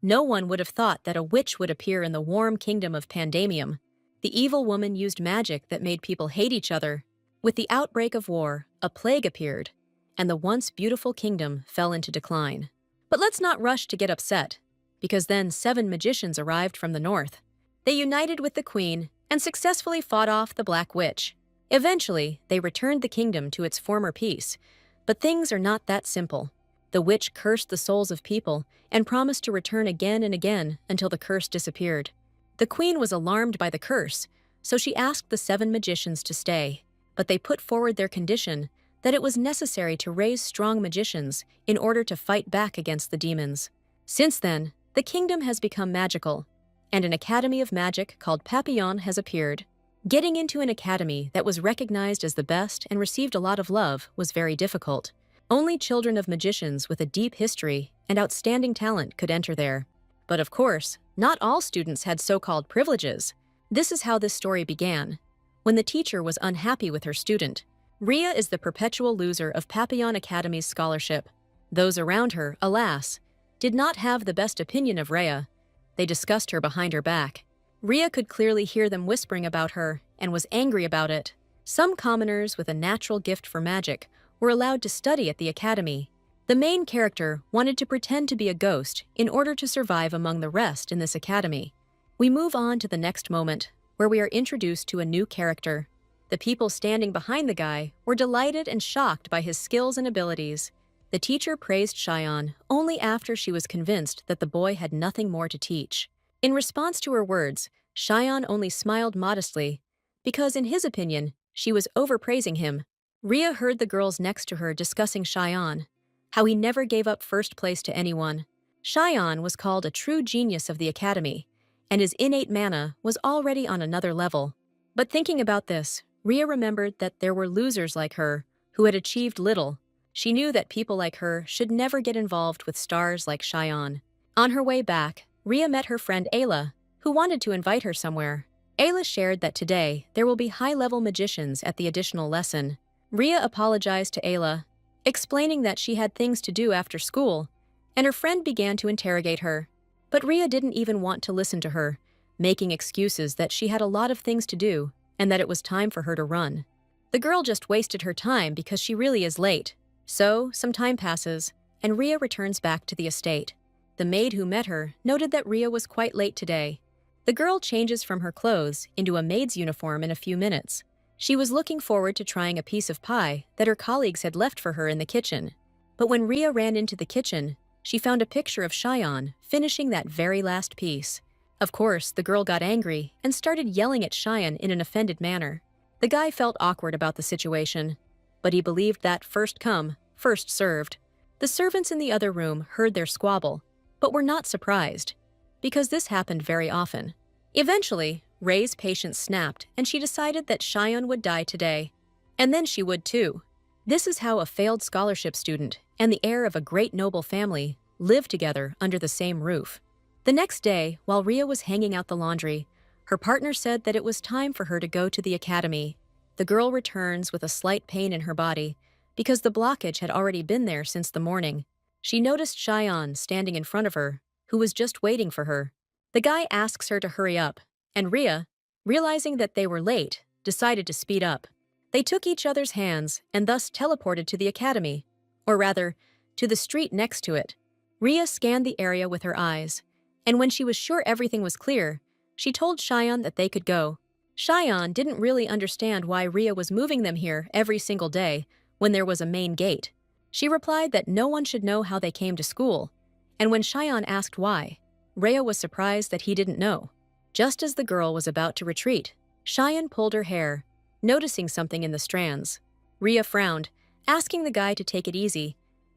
No one would have thought that a witch would appear in the warm kingdom of Pandemium. The evil woman used magic that made people hate each other. With the outbreak of war, a plague appeared, and the once beautiful kingdom fell into decline. But let's not rush to get upset, because then 7 magicians arrived from the north. They united with the queen and successfully fought off the Black Witch. Eventually, they returned the kingdom to its former peace. But things are not that simple. The witch cursed the souls of people and promised to return again and again until the curse disappeared. The queen was alarmed by the curse, so she asked the 7 magicians to stay. But they put forward their condition that it was necessary to raise strong magicians in order to fight back against the demons. Since then, the kingdom has become magical, and an academy of magic called Papillon has appeared. Getting into an academy that was recognized as the best and received a lot of love was very difficult. Only children of magicians with a deep history and outstanding talent could enter there. But of course, not all students had so-called privileges. This is how this story began. When the teacher was unhappy with her student, Rhea is the perpetual loser of Papillon Academy's scholarship. Those around her, alas, did not have the best opinion of Rhea. They discussed her behind her back. Rhea could clearly hear them whispering about her and was angry about it. Some commoners with a natural gift for magic were allowed to study at the academy. The main character wanted to pretend to be a ghost in order to survive among the rest in this academy. We move on to the next moment, where we are introduced to a new character. The people standing behind the guy were delighted and shocked by his skills and abilities. The teacher praised Cheyenne only after she was convinced that the boy had nothing more to teach. In response to her words, Cheyenne only smiled modestly, because in his opinion, she was overpraising him. Rhea heard the girls next to her discussing Cheyenne, how he never gave up first place to anyone. Cheyenne was called a true genius of the academy, and his innate mana was already on another level. But thinking about this, Rhea remembered that there were losers like her who had achieved little. She knew that people like her should never get involved with stars like Cheyenne. On her way back, Rhea met her friend Ayla, who wanted to invite her somewhere. Ayla shared that today there will be high-level magicians at the additional lesson. Rhea apologized to Ayla, explaining that she had things to do after school, and her friend began to interrogate her. But Rhea didn't even want to listen to her, making excuses that she had a lot of things to do and that it was time for her to run. The girl just wasted her time because she really is late. So, some time passes, and Rhea returns back to the estate. The maid who met her noted that Rhea was quite late today. The girl changes from her clothes into a maid's uniform in a few minutes. She was looking forward to trying a piece of pie that her colleagues had left for her in the kitchen. But when Rhea ran into the kitchen, she found a picture of Cheyenne finishing that very last piece. Of course, the girl got angry and started yelling at Cheyenne in an offended manner. The guy felt awkward about the situation, but he believed that first come, first served. The servants in the other room heard their squabble, but were not surprised, because this happened very often. Eventually, Ray's patience snapped, and she decided that Cheyenne would die today. And then she would too. This is how a failed scholarship student and the heir of a great noble family live together under the same roof. The next day, while Rhea was hanging out the laundry, her partner said that it was time for her to go to the academy. The girl returns with a slight pain in her body, because the blockage had already been there since the morning. She noticed Cheyenne standing in front of her, who was just waiting for her. The guy asks her to hurry up, and Rhea, realizing that they were late, decided to speed up. They took each other's hands and thus teleported to the academy, or rather, to the street next to it. Rhea scanned the area with her eyes, and when she was sure everything was clear, she told Cheyenne that they could go. Cheyenne didn't really understand why Rhea was moving them here every single day when there was a main gate. She replied that no one should know how they came to school, and when Cheyenne asked why, Rhea was surprised that he didn't know. Just as the girl was about to retreat, Cheyenne pulled her hair, noticing something in the strands. Rhea frowned, asking the guy to take it easy,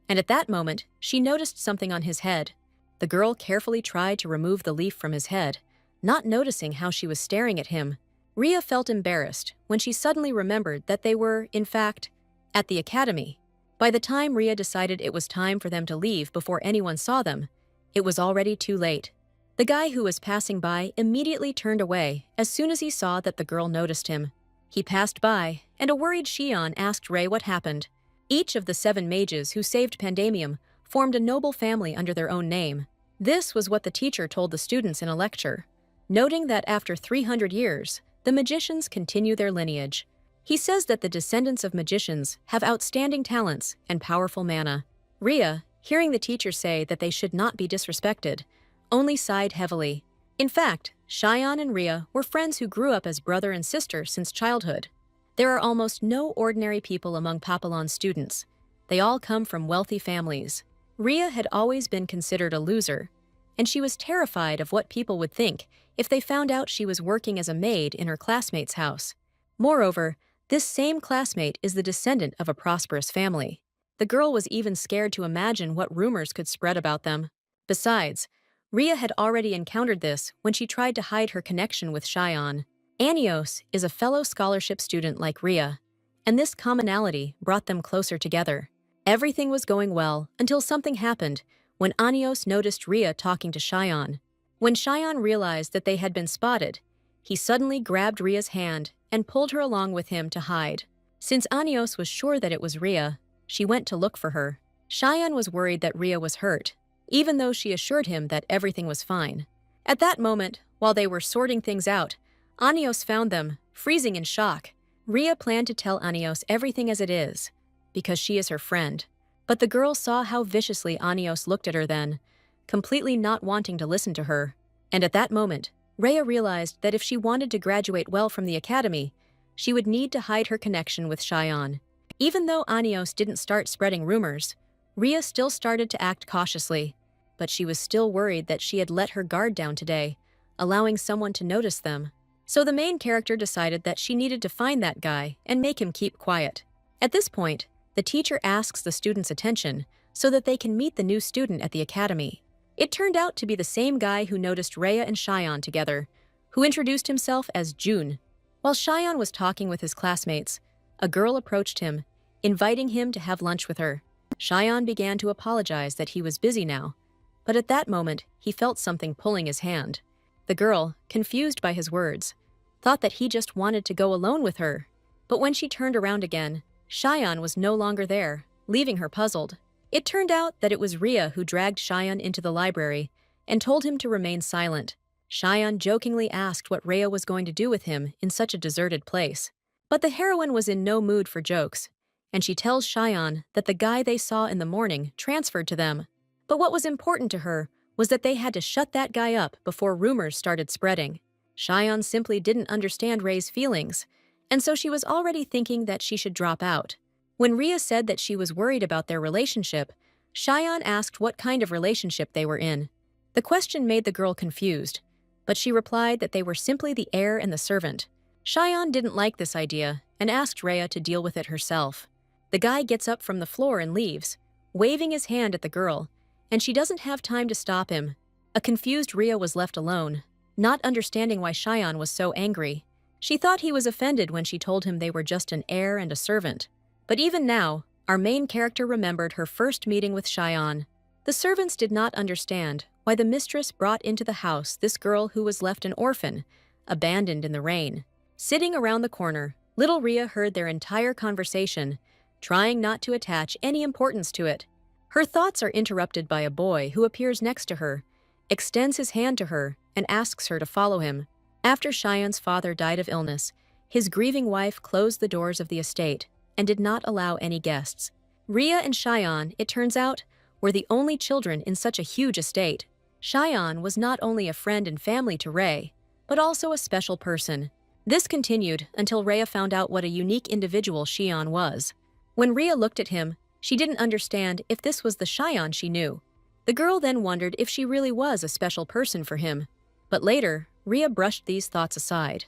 and at that moment, she noticed something on his head. The girl carefully tried to remove the leaf from his head, not noticing how she was staring at him. Rhea felt embarrassed when she suddenly remembered that they were, in fact, at the academy. By the time Rhea decided it was time for them to leave before anyone saw them, it was already too late. The guy who was passing by immediately turned away as soon as he saw that the girl noticed him. He passed by, and a worried Shion asked Ray what happened. Each of the 7 mages who saved Pandemium formed a noble family under their own name. This was what the teacher told the students in a lecture, noting that after 300 years, the magicians continue their lineage. He says that the descendants of magicians have outstanding talents and powerful mana. Rhea, hearing the teacher say that they should not be disrespected, only sighed heavily. In fact, Cheyenne and Rhea were friends who grew up as brother and sister since childhood. There are almost no ordinary people among Papillon's students. They all come from wealthy families. Rhea had always been considered a loser, and she was terrified of what people would think if they found out she was working as a maid in her classmate's house. Moreover, this same classmate is the descendant of a prosperous family. The girl was even scared to imagine what rumors could spread about them. Besides, Rhea had already encountered this when she tried to hide her connection with Cheyenne. Anios is a fellow scholarship student like Rhea, and this commonality brought them closer together. Everything was going well until something happened when Anios noticed Rhea talking to Cheyenne. When Cheyenne realized that they had been spotted, he suddenly grabbed Rhea's hand and pulled her along with him to hide. Since Anios was sure that it was Rhea, she went to look for her. Cheyenne was worried that Rhea was hurt, even though she assured him that everything was fine. At that moment, while they were sorting things out, Anios found them, freezing in shock. Rhea planned to tell Anios everything as it is, because she is her friend. But the girl saw how viciously Anios looked at her then, completely not wanting to listen to her. And at that moment, Rhea realized that if she wanted to graduate well from the academy, she would need to hide her connection with Cheyenne. Even though Anios didn't start spreading rumors, Rhea still started to act cautiously, but she was still worried that she had let her guard down today, allowing someone to notice them. So the main character decided that she needed to find that guy and make him keep quiet. At this point, the teacher asks the students' attention so that they can meet the new student at the academy. It turned out to be the same guy who noticed Rhea and Cheyenne together, who introduced himself as June. While Cheyenne was talking with his classmates, a girl approached him, inviting him to have lunch with her. Cheyenne began to apologize that he was busy now, but at that moment, he felt something pulling his hand. The girl, confused by his words, thought that he just wanted to go alone with her. But when she turned around again, Cheyenne was no longer there, leaving her puzzled. It turned out that it was Rhea who dragged Cheyenne into the library and told him to remain silent. Cheyenne jokingly asked what Rhea was going to do with him in such a deserted place. But the heroine was in no mood for jokes, and she tells Cheyenne that the guy they saw in the morning transferred to them. But what was important to her was that they had to shut that guy up before rumors started spreading. Cheyenne simply didn't understand Ray's feelings, and so she was already thinking that she should drop out. When Rhea said that she was worried about their relationship, Cheyenne asked what kind of relationship they were in. The question made the girl confused, but she replied that they were simply the heir and the servant. Cheyenne didn't like this idea and asked Rhea to deal with it herself. The guy gets up from the floor and leaves, waving his hand at the girl, and she doesn't have time to stop him. A confused Rhea was left alone, not understanding why Cheyenne was so angry. She thought he was offended when she told him they were just an heir and a servant. But even now, our main character remembered her first meeting with Cheyenne. The servants did not understand why the mistress brought into the house this girl who was left an orphan, abandoned in the rain. Sitting around the corner, little Rhea heard their entire conversation, trying not to attach any importance to it. Her thoughts are interrupted by a boy who appears next to her, extends his hand to her, and asks her to follow him. After Cheyenne's father died of illness, his grieving wife closed the doors of the estate and did not allow any guests. Rhea and Cheyenne, it turns out, were the only children in such a huge estate. Cheyenne was not only a friend and family to Ray, but also a special person. This continued until Rhea found out what a unique individual Cheyenne was. When Rhea looked at him, she didn't understand if this was the Cheyenne she knew. The girl then wondered if she really was a special person for him. But later, Rhea brushed these thoughts aside,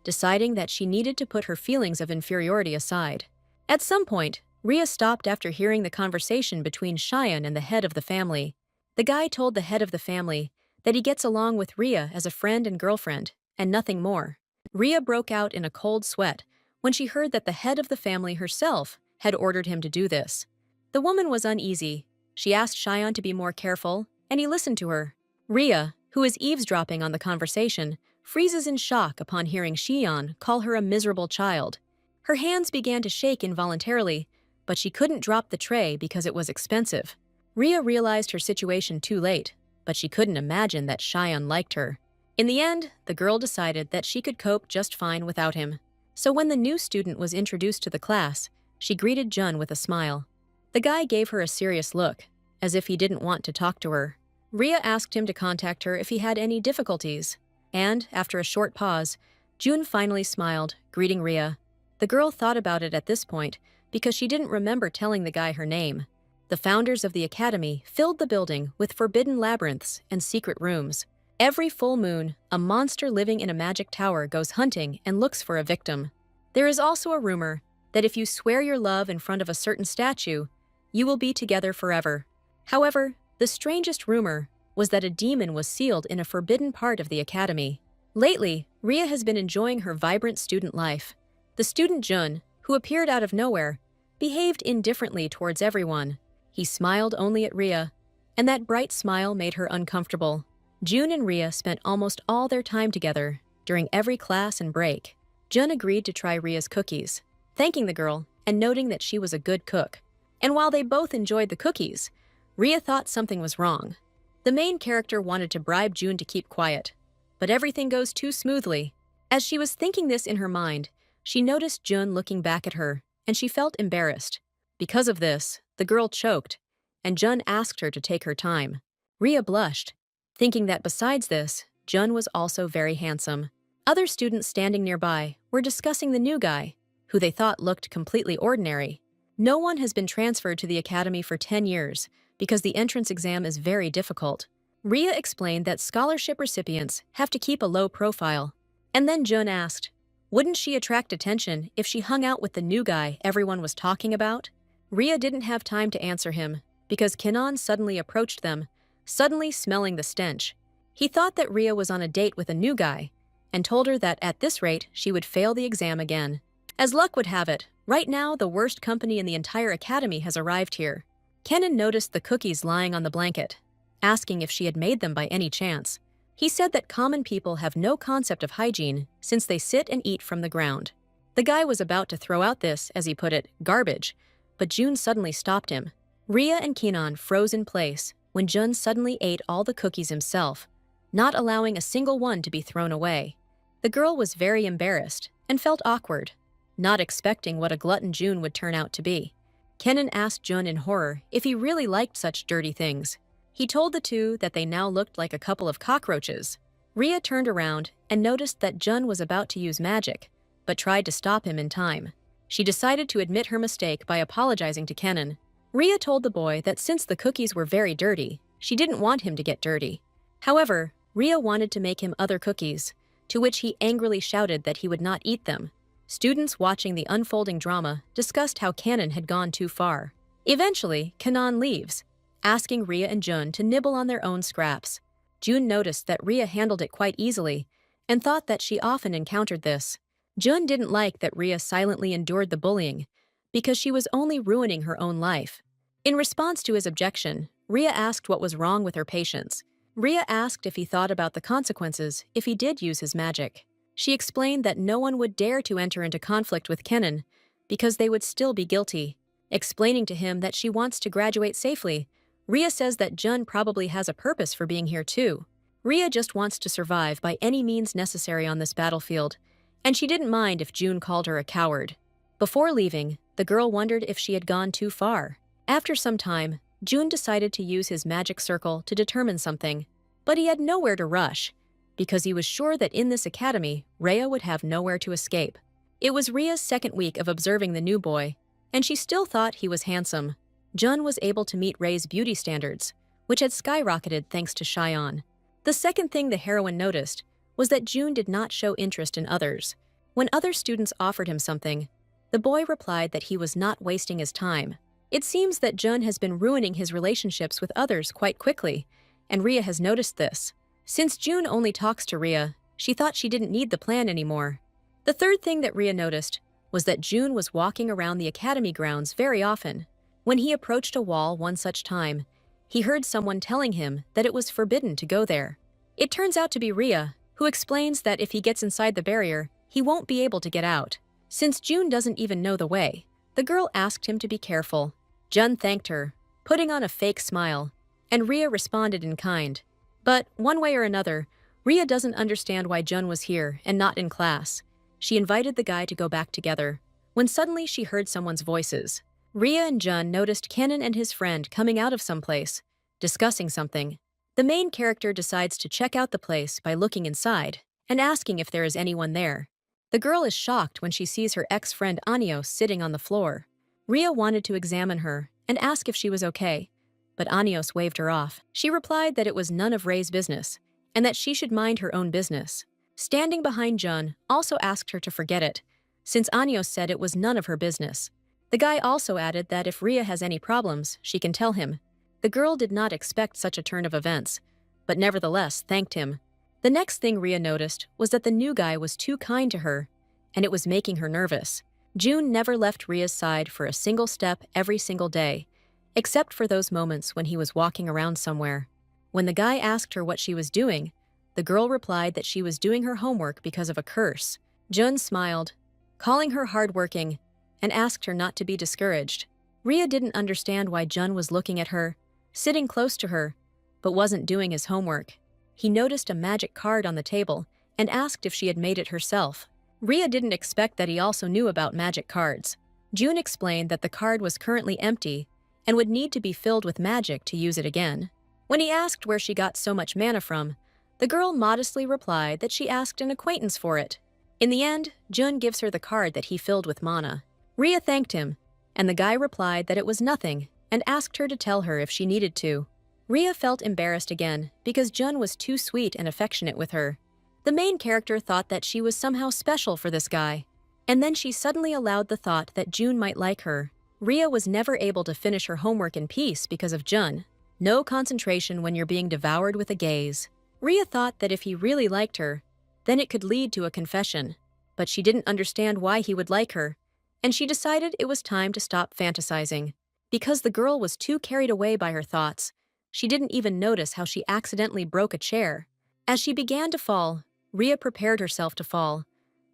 deciding that she needed to put her feelings of inferiority aside. At some point, Rhea stopped after hearing the conversation between Cheyenne and the head of the family. The guy told the head of the family that he gets along with Rhea as a friend and girlfriend, and nothing more. Rhea broke out in a cold sweat when she heard that the head of the family herself had ordered him to do this. The woman was uneasy. She asked Cheyenne to be more careful, and he listened to her. Rhea, who is eavesdropping on the conversation, freezes in shock upon hearing Cheyenne call her a miserable child. Her hands began to shake involuntarily, but she couldn't drop the tray because it was expensive. Rhea realized her situation too late. but she couldn't imagine that Cheyenne liked her. In the end, the girl decided that she could cope just fine without him. So when the new student was introduced to the class, she greeted Jun with a smile. The guy gave her a serious look, as if he didn't want to talk to her. Rhea asked him to contact her if he had any difficulties, and, after a short pause, Jun finally smiled, greeting Rhea. The girl thought about it at this point because she didn't remember telling the guy her name. The founders of the academy filled the building with forbidden labyrinths and secret rooms. Every full moon, a monster living in a magic tower goes hunting and looks for a victim. There is also a rumor that if you swear your love in front of a certain statue, you will be together forever. However, the strangest rumor was that a demon was sealed in a forbidden part of the academy. Lately, Rhea has been enjoying her vibrant student life. The student Jun, who appeared out of nowhere, behaved indifferently towards everyone. He smiled only at Rhea, and that bright smile made her uncomfortable. Jun and Rhea spent almost all their time together, during every class and break. Jun agreed to try Rhea's cookies, thanking the girl and noting that she was a good cook. And while they both enjoyed the cookies, Rhea thought something was wrong. The main character wanted to bribe Jun to keep quiet, but everything goes too smoothly. As she was thinking this in her mind, she noticed Jun looking back at her, and she felt embarrassed. Because of this, the girl choked, and Jun asked her to take her time. Rhea blushed, thinking that besides this, Jun was also very handsome. Other students standing nearby were discussing the new guy, who they thought looked completely ordinary. No one has been transferred to the academy for 10 years because the entrance exam is very difficult. Rhea explained that scholarship recipients have to keep a low profile. And then Jun asked, wouldn't she attract attention if she hung out with the new guy everyone was talking about? Rhea didn't have time to answer him because Kenan suddenly approached them, suddenly smelling the stench. He thought that Rhea was on a date with a new guy and told her that at this rate she would fail the exam again. As luck would have it, right now the worst company in the entire academy has arrived here. Kenan noticed the cookies lying on the blanket, asking if she had made them by any chance. He said that common people have no concept of hygiene since they sit and eat from the ground. The guy was about to throw out this, as he put it, garbage, but Jun suddenly stopped him. Rhea and Kenan froze in place when Jun suddenly ate all the cookies himself, not allowing a single one to be thrown away. The girl was very embarrassed and felt awkward, not expecting what a glutton Jun would turn out to be. Kenan asked Jun in horror if he really liked such dirty things. He told the two that they now looked like a couple of cockroaches. Rhea turned around and noticed that Jun was about to use magic, but tried to stop him in time. She decided to admit her mistake by apologizing to Kenan. Rhea told the boy that since the cookies were very dirty, she didn't want him to get dirty. However, Rhea wanted to make him other cookies, to which he angrily shouted that he would not eat them. Students watching the unfolding drama discussed how Kenan had gone too far. Eventually, Kenan leaves, asking Rhea and Jun to nibble on their own scraps. Jun noticed that Rhea handled it quite easily and thought that she often encountered this. Jun didn't like that Rhea silently endured the bullying because she was only ruining her own life. In response to his objection, Rhea asked what was wrong with her patience. Rhea asked if he thought about the consequences if he did use his magic. She explained that no one would dare to enter into conflict with Kenan because they would still be guilty. Explaining to him that she wants to graduate safely, Rhea says that Jun probably has a purpose for being here too. Rhea just wants to survive by any means necessary on this battlefield, and she didn't mind if Jun called her a coward. Before leaving, the girl wondered if she had gone too far. After some time, Jun decided to use his magic circle to determine something, but he had nowhere to rush, because he was sure that in this academy, Rhea would have nowhere to escape. It was Rhea's second week of observing the new boy, and she still thought he was handsome. Jun was able to meet Rhea's beauty standards, which had skyrocketed thanks to Cheyenne. The second thing the heroine noticed was that Jun did not show interest in others. When other students offered him something, the boy replied that he was not wasting his time. It seems that Jun has been ruining his relationships with others quite quickly, and Rhea has noticed this. Since Jun only talks to Rhea, she thought she didn't need the plan anymore. The third thing that Rhea noticed was that Jun was walking around the academy grounds very often. When he approached a wall one such time, he heard someone telling him that it was forbidden to go there. It turns out to be Rhea, who explains that if he gets inside the barrier, he won't be able to get out. Since Jun doesn't even know the way, the girl asked him to be careful. Jun thanked her, putting on a fake smile, and Rhea responded in kind. But one way or another, Rhea doesn't understand why Jun was here and not in class. She invited the guy to go back together, when suddenly she heard someone's voices. Rhea and Jun noticed Kenan and his friend coming out of someplace, discussing something. The main character decides to check out the place by looking inside and asking if there is anyone there. The girl is shocked when she sees her ex-friend Anios sitting on the floor. Rhea wanted to examine her and ask if she was okay, but Anios waved her off. She replied that it was none of Ray's business and that she should mind her own business. Standing behind Jun also asked her to forget it, since Anios said it was none of her business. The guy also added that if Rhea has any problems, she can tell him. The girl did not expect such a turn of events, but nevertheless thanked him. The next thing Rhea noticed was that the new guy was too kind to her, and it was making her nervous. June never left Rhea's side for a single step every single day, except for those moments when he was walking around somewhere. When the guy asked her what she was doing, the girl replied that she was doing her homework because of a curse. Jun smiled, calling her hardworking, and asked her not to be discouraged. Rhea didn't understand why Jun was looking at her, sitting close to her, but wasn't doing his homework. He noticed a magic card on the table and asked if she had made it herself. Rhea didn't expect that he also knew about magic cards. June explained that the card was currently empty and would need to be filled with magic to use it again. When he asked where she got so much mana from, the girl modestly replied that she asked an acquaintance for it. In the end, Jun gives her the card that he filled with mana. Rhea thanked him, and the guy replied that it was nothing and asked her to tell her if she needed to. Rhea felt embarrassed again because Jun was too sweet and affectionate with her. The main character thought that she was somehow special for this guy, and then she suddenly allowed the thought that June might like her. Rhea was never able to finish her homework in peace because of Jun. No concentration when you're being devoured with a gaze. Rhea thought that if he really liked her, then it could lead to a confession. But she didn't understand why he would like her, and she decided it was time to stop fantasizing. Because the girl was too carried away by her thoughts, she didn't even notice how she accidentally broke a chair. As she began to fall, Rhea prepared herself to fall,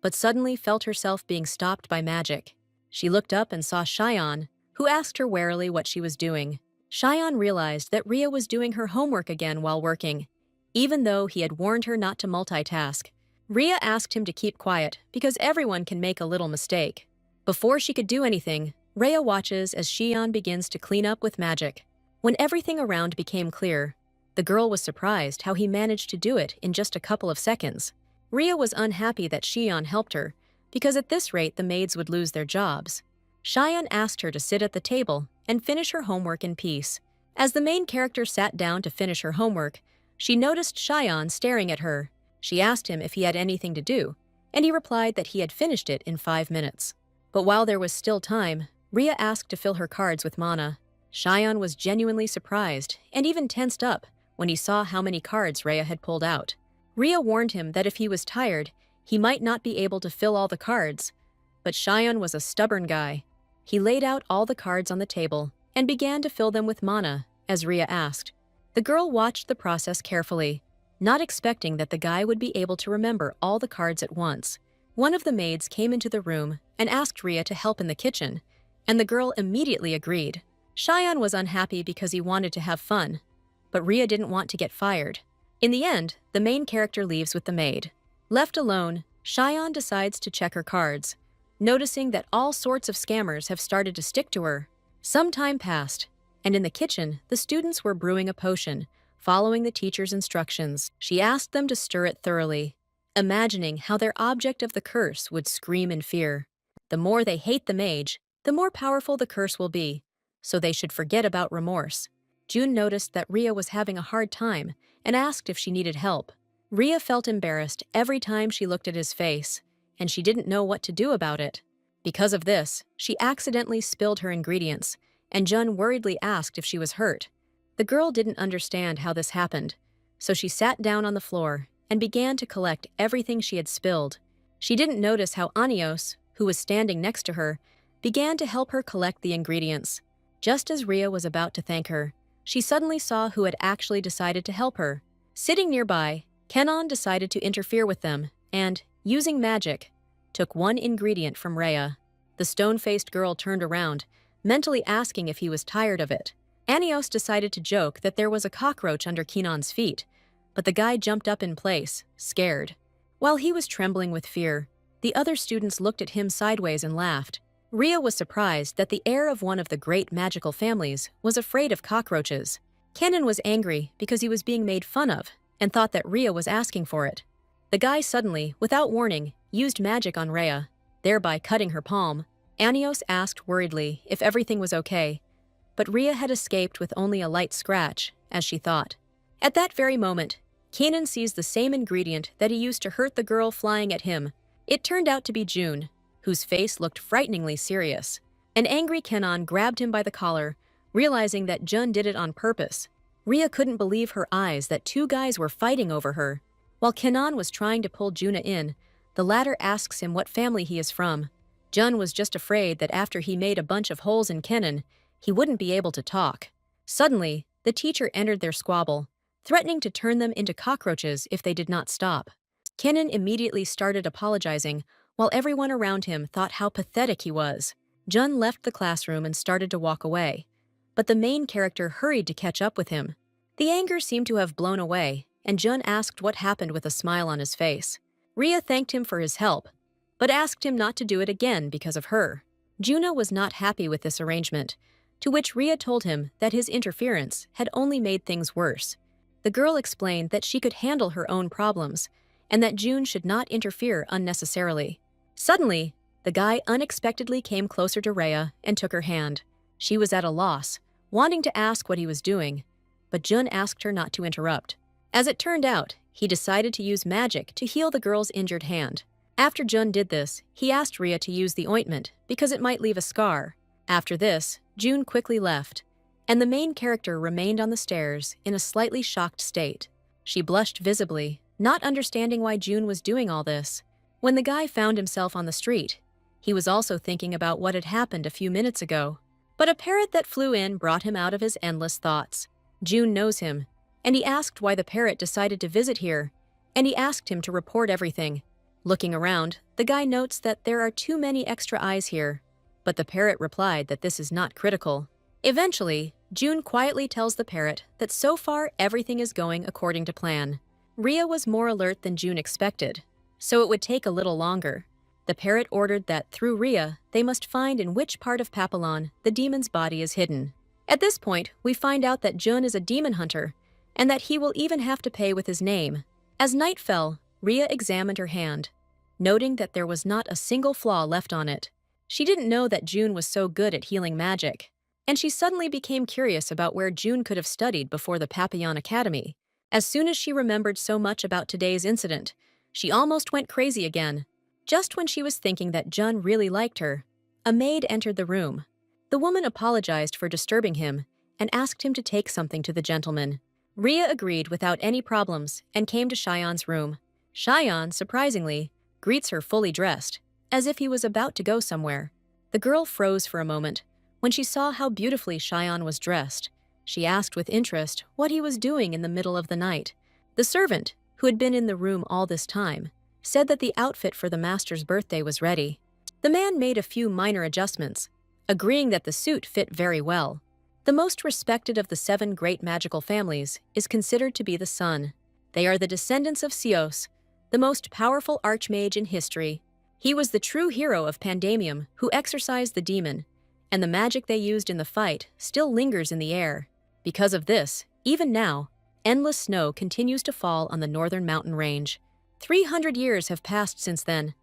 but suddenly felt herself being stopped by magic. She looked up and saw Cheyenne, who asked her warily what she was doing. Cheyenne realized that Rhea was doing her homework again while working, even though he had warned her not to multitask. Rhea asked him to keep quiet because everyone can make a little mistake. Before she could do anything, Rhea watches as Cheyenne begins to clean up with magic. When everything around became clear, the girl was surprised how he managed to do it in just a couple of seconds. Rhea was unhappy that Cheyenne helped her, because at this rate the maids would lose their jobs. Cheyenne asked her to sit at the table and finish her homework in peace. As the main character sat down to finish her homework, she noticed Cheyenne staring at her. She asked him if he had anything to do, and he replied that he had finished it in 5 minutes. But while there was still time, Rhea asked to fill her cards with mana. Cheyenne was genuinely surprised and even tensed up when he saw how many cards Rhea had pulled out. Rhea warned him that if he was tired, he might not be able to fill all the cards, but Cheyenne was a stubborn guy. He laid out all the cards on the table and began to fill them with mana, as Rhea asked. The girl watched the process carefully, not expecting that the guy would be able to remember all the cards at once. One of the maids came into the room and asked Rhea to help in the kitchen, and the girl immediately agreed. Cheyenne was unhappy because he wanted to have fun, but Rhea didn't want to get fired. In the end, the main character leaves with the maid. Left alone, Cheyenne decides to check her cards, noticing that all sorts of scammers have started to stick to her. Some time passed, and in the kitchen, the students were brewing a potion, following the teacher's instructions. She asked them to stir it thoroughly, imagining how their object of the curse would scream in fear. The more they hate the mage, the more powerful the curse will be, so they should forget about remorse. June noticed that Rhea was having a hard time and asked if she needed help. Rhea felt embarrassed every time she looked at his face, and she didn't know what to do about it. Because of this, she accidentally spilled her ingredients, and Jun worriedly asked if she was hurt. The girl didn't understand how this happened, so she sat down on the floor and began to collect everything she had spilled. She didn't notice how Anios, who was standing next to her, began to help her collect the ingredients. Just as Rhea was about to thank her, she suddenly saw who had actually decided to help her. Sitting nearby, Kenan decided to interfere with them and, using magic, took one ingredient from Rhea. The stone-faced girl turned around, mentally asking if he was tired of it. Anios decided to joke that there was a cockroach under Kenan's feet, but the guy jumped up in place, scared. While he was trembling with fear, the other students looked at him sideways and laughed. Rhea was surprised that the heir of one of the great magical families was afraid of cockroaches. Kenan was angry because he was being made fun of and thought that Rhea was asking for it. The guy suddenly, without warning, used magic on Rhea, thereby cutting her palm. Anios asked worriedly if everything was okay, but Rhea had escaped with only a light scratch, as she thought. At that very moment, Kenan sees the same ingredient that he used to hurt the girl flying at him. It turned out to be June, whose face looked frighteningly serious. An angry Kenan grabbed him by the collar, realizing that Jun did it on purpose. Rhea couldn't believe her eyes that two guys were fighting over her. While Kenan was trying to pull Juna in, the latter asks him what family he is from. Jun was just afraid that after he made a bunch of holes in Kenan, he wouldn't be able to talk. Suddenly, the teacher entered their squabble, threatening to turn them into cockroaches if they did not stop. Kenan immediately started apologizing, while everyone around him thought how pathetic he was. Jun left the classroom and started to walk away, but the main character hurried to catch up with him. The anger seemed to have blown away, and Jun asked what happened with a smile on his face. Rhea thanked him for his help, but asked him not to do it again because of her. Juna was not happy with this arrangement, to which Rhea told him that his interference had only made things worse. The girl explained that she could handle her own problems, and that June should not interfere unnecessarily. Suddenly, the guy unexpectedly came closer to Rhea and took her hand. She was at a loss, wanting to ask what he was doing, but Jun asked her not to interrupt. As it turned out, he decided to use magic to heal the girl's injured hand. After Jun did this, he asked Rhea to use the ointment because it might leave a scar. After this, June quickly left, and the main character remained on the stairs in a slightly shocked state. She blushed visibly, not understanding why June was doing all this. When the guy found himself on the street, he was also thinking about what had happened a few minutes ago. But a parrot that flew in brought him out of his endless thoughts. June knows him, and he asked why the parrot decided to visit here, and he asked him to report everything. Looking around, the guy notes that there are too many extra eyes here, but the parrot replied that this is not critical. Eventually, June quietly tells the parrot that so far everything is going according to plan. Rhea was more alert than June expected, so it would take a little longer. The parrot ordered that through Rhea, they must find in which part of Papillon the demon's body is hidden. At this point, we find out that Jun is a demon hunter, and that he will even have to pay with his name. As night fell, Rhea examined her hand, noting that there was not a single flaw left on it. She didn't know that June was so good at healing magic, and she suddenly became curious about where June could have studied before the Papillon Academy. As soon as she remembered so much about today's incident, she almost went crazy again. Just when she was thinking that Jun really liked her, a maid entered the room. The woman apologized for disturbing him and asked him to take something to the gentleman. Rhea agreed without any problems and came to Cheyenne's room. Cheyenne, surprisingly, greets her fully dressed, as if he was about to go somewhere. The girl froze for a moment when she saw how beautifully Cheyenne was dressed. She asked with interest what he was doing in the middle of the night. The servant, who had been in the room all this time, said that the outfit for the master's birthday was ready. The man made a few minor adjustments, agreeing that the suit fit very well. The most respected of the 7 great magical families is considered to be the sun. They are the descendants of Ceos, the most powerful archmage in history. He was the true hero of Pandemium who exorcised the demon, and the magic they used in the fight still lingers in the air. Because of this, even now, endless snow continues to fall on the northern mountain range. 300 years have passed since then,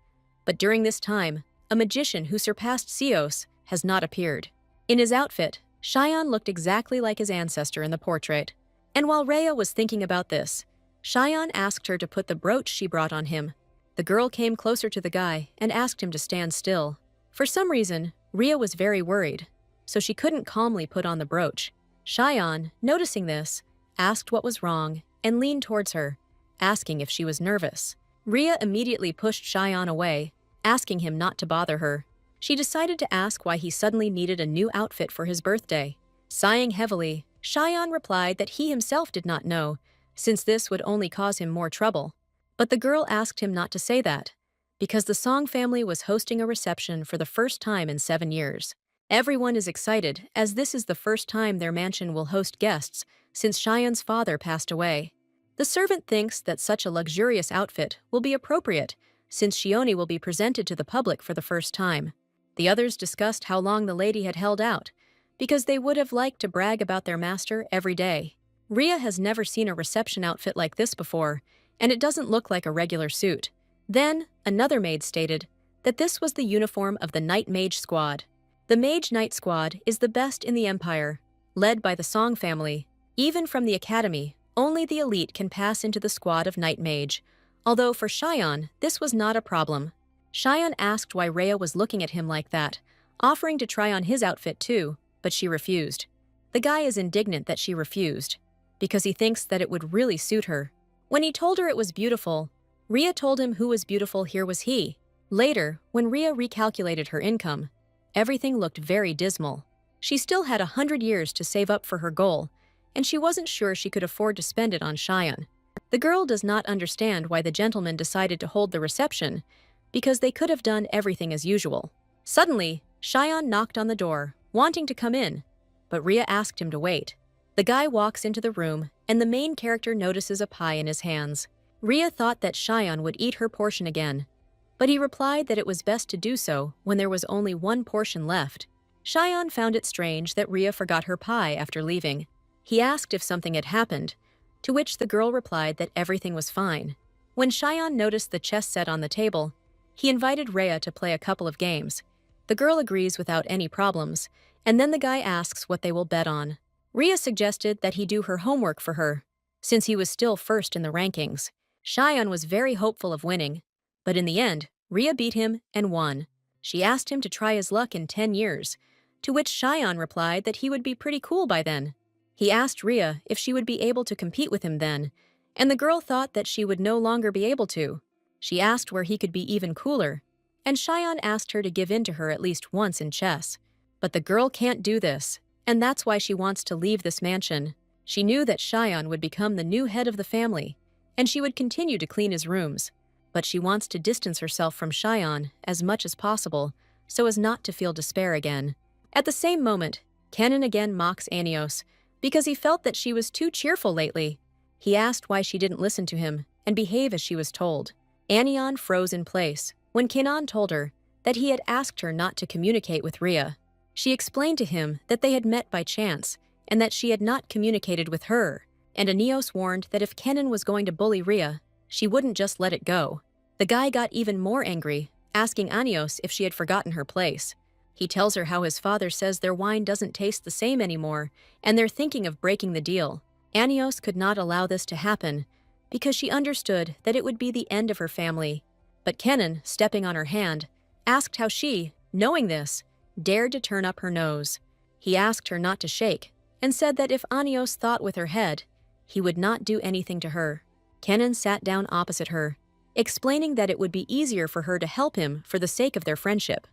but during this time, a magician who surpassed Ceos has not appeared. In his outfit, Cheyenne looked exactly like his ancestor in the portrait. And while Rhea was thinking about this, Cheyenne asked her to put the brooch she brought on him. The girl came closer to the guy and asked him to stand still. For some reason, Rhea was very worried, so she couldn't calmly put on the brooch. Cheyenne, noticing this, asked what was wrong and leaned towards her, asking if she was nervous. Rhea immediately pushed Cheyenne away, asking him not to bother her. She decided to ask why he suddenly needed a new outfit for his birthday. Sighing heavily, Cheyenne replied that he himself did not know, since this would only cause him more trouble. But the girl asked him not to say that, because the Song family was hosting a reception for the first time in 7 years. Everyone is excited, as this is the first time their mansion will host guests since Cheyenne's father passed away. The servant thinks that such a luxurious outfit will be appropriate, since Shioni will be presented to the public for the first time. The others discussed how long the lady had held out, because they would have liked to brag about their master every day. Rhea has never seen a reception outfit like this before, and it doesn't look like a regular suit. Then, another maid stated that this was the uniform of the Night Mage Squad. The Mage Knight Squad is the best in the Empire, led by the Song family. Even from the Academy, only the elite can pass into the squad of Night Mage, although for Xion, this was not a problem. Xion asked why Rhea was looking at him like that, offering to try on his outfit too, but she refused. The guy is indignant that she refused, because he thinks that it would really suit her. When he told her it was beautiful, Rhea told him who was beautiful here was he. Later, when Rhea recalculated her income, everything looked very dismal. She still had 100 years to save up for her goal, and she wasn't sure she could afford to spend it on Xion. The girl does not understand why the gentleman decided to hold the reception, because they could have done everything as usual. Suddenly, Xion knocked on the door, wanting to come in, but Rhea asked him to wait. The guy walks into the room, and the main character notices a pie in his hands. Rhea thought that Xion would eat her portion again, but he replied that it was best to do so when there was only one portion left. Xion found it strange that Rhea forgot her pie after leaving. He asked if something had happened, to which the girl replied that everything was fine. When Xion noticed the chess set on the table, he invited Rhea to play a couple of games. The girl agrees without any problems, and then the guy asks what they will bet on. Rhea suggested that he do her homework for her, since he was still first in the rankings. Xion was very hopeful of winning, but in the end, Rhea beat him and won. She asked him to try his luck in 10 years, to which Xion replied that he would be pretty cool by then. He asked Rhea if she would be able to compete with him then, and the girl thought that she would no longer be able to. She asked where he could be even cooler, and Xion asked her to give in to her at least once in chess. But the girl can't do this, and that's why she wants to leave this mansion. She knew that Xion would become the new head of the family, and she would continue to clean his rooms, but she wants to distance herself from Xion as much as possible so as not to feel despair again. At the same moment, Kenan again mocks Anios because he felt that she was too cheerful lately. He asked why she didn't listen to him and behave as she was told. Anion froze in place when Kenan told her that he had asked her not to communicate with Rhea. She explained to him that they had met by chance and that she had not communicated with her, and Anios warned that if Kenan was going to bully Rhea, she wouldn't just let it go. The guy got even more angry, asking Anios if she had forgotten her place. He tells her how his father says their wine doesn't taste the same anymore, and they're thinking of breaking the deal. Anios could not allow this to happen, because she understood that it would be the end of her family. But Kenan, stepping on her hand, asked how she, knowing this, dared to turn up her nose. He asked her not to shake, and said that if Anios thought with her head, he would not do anything to her. Kenan sat down opposite her, explaining that it would be easier for her to help him for the sake of their friendship.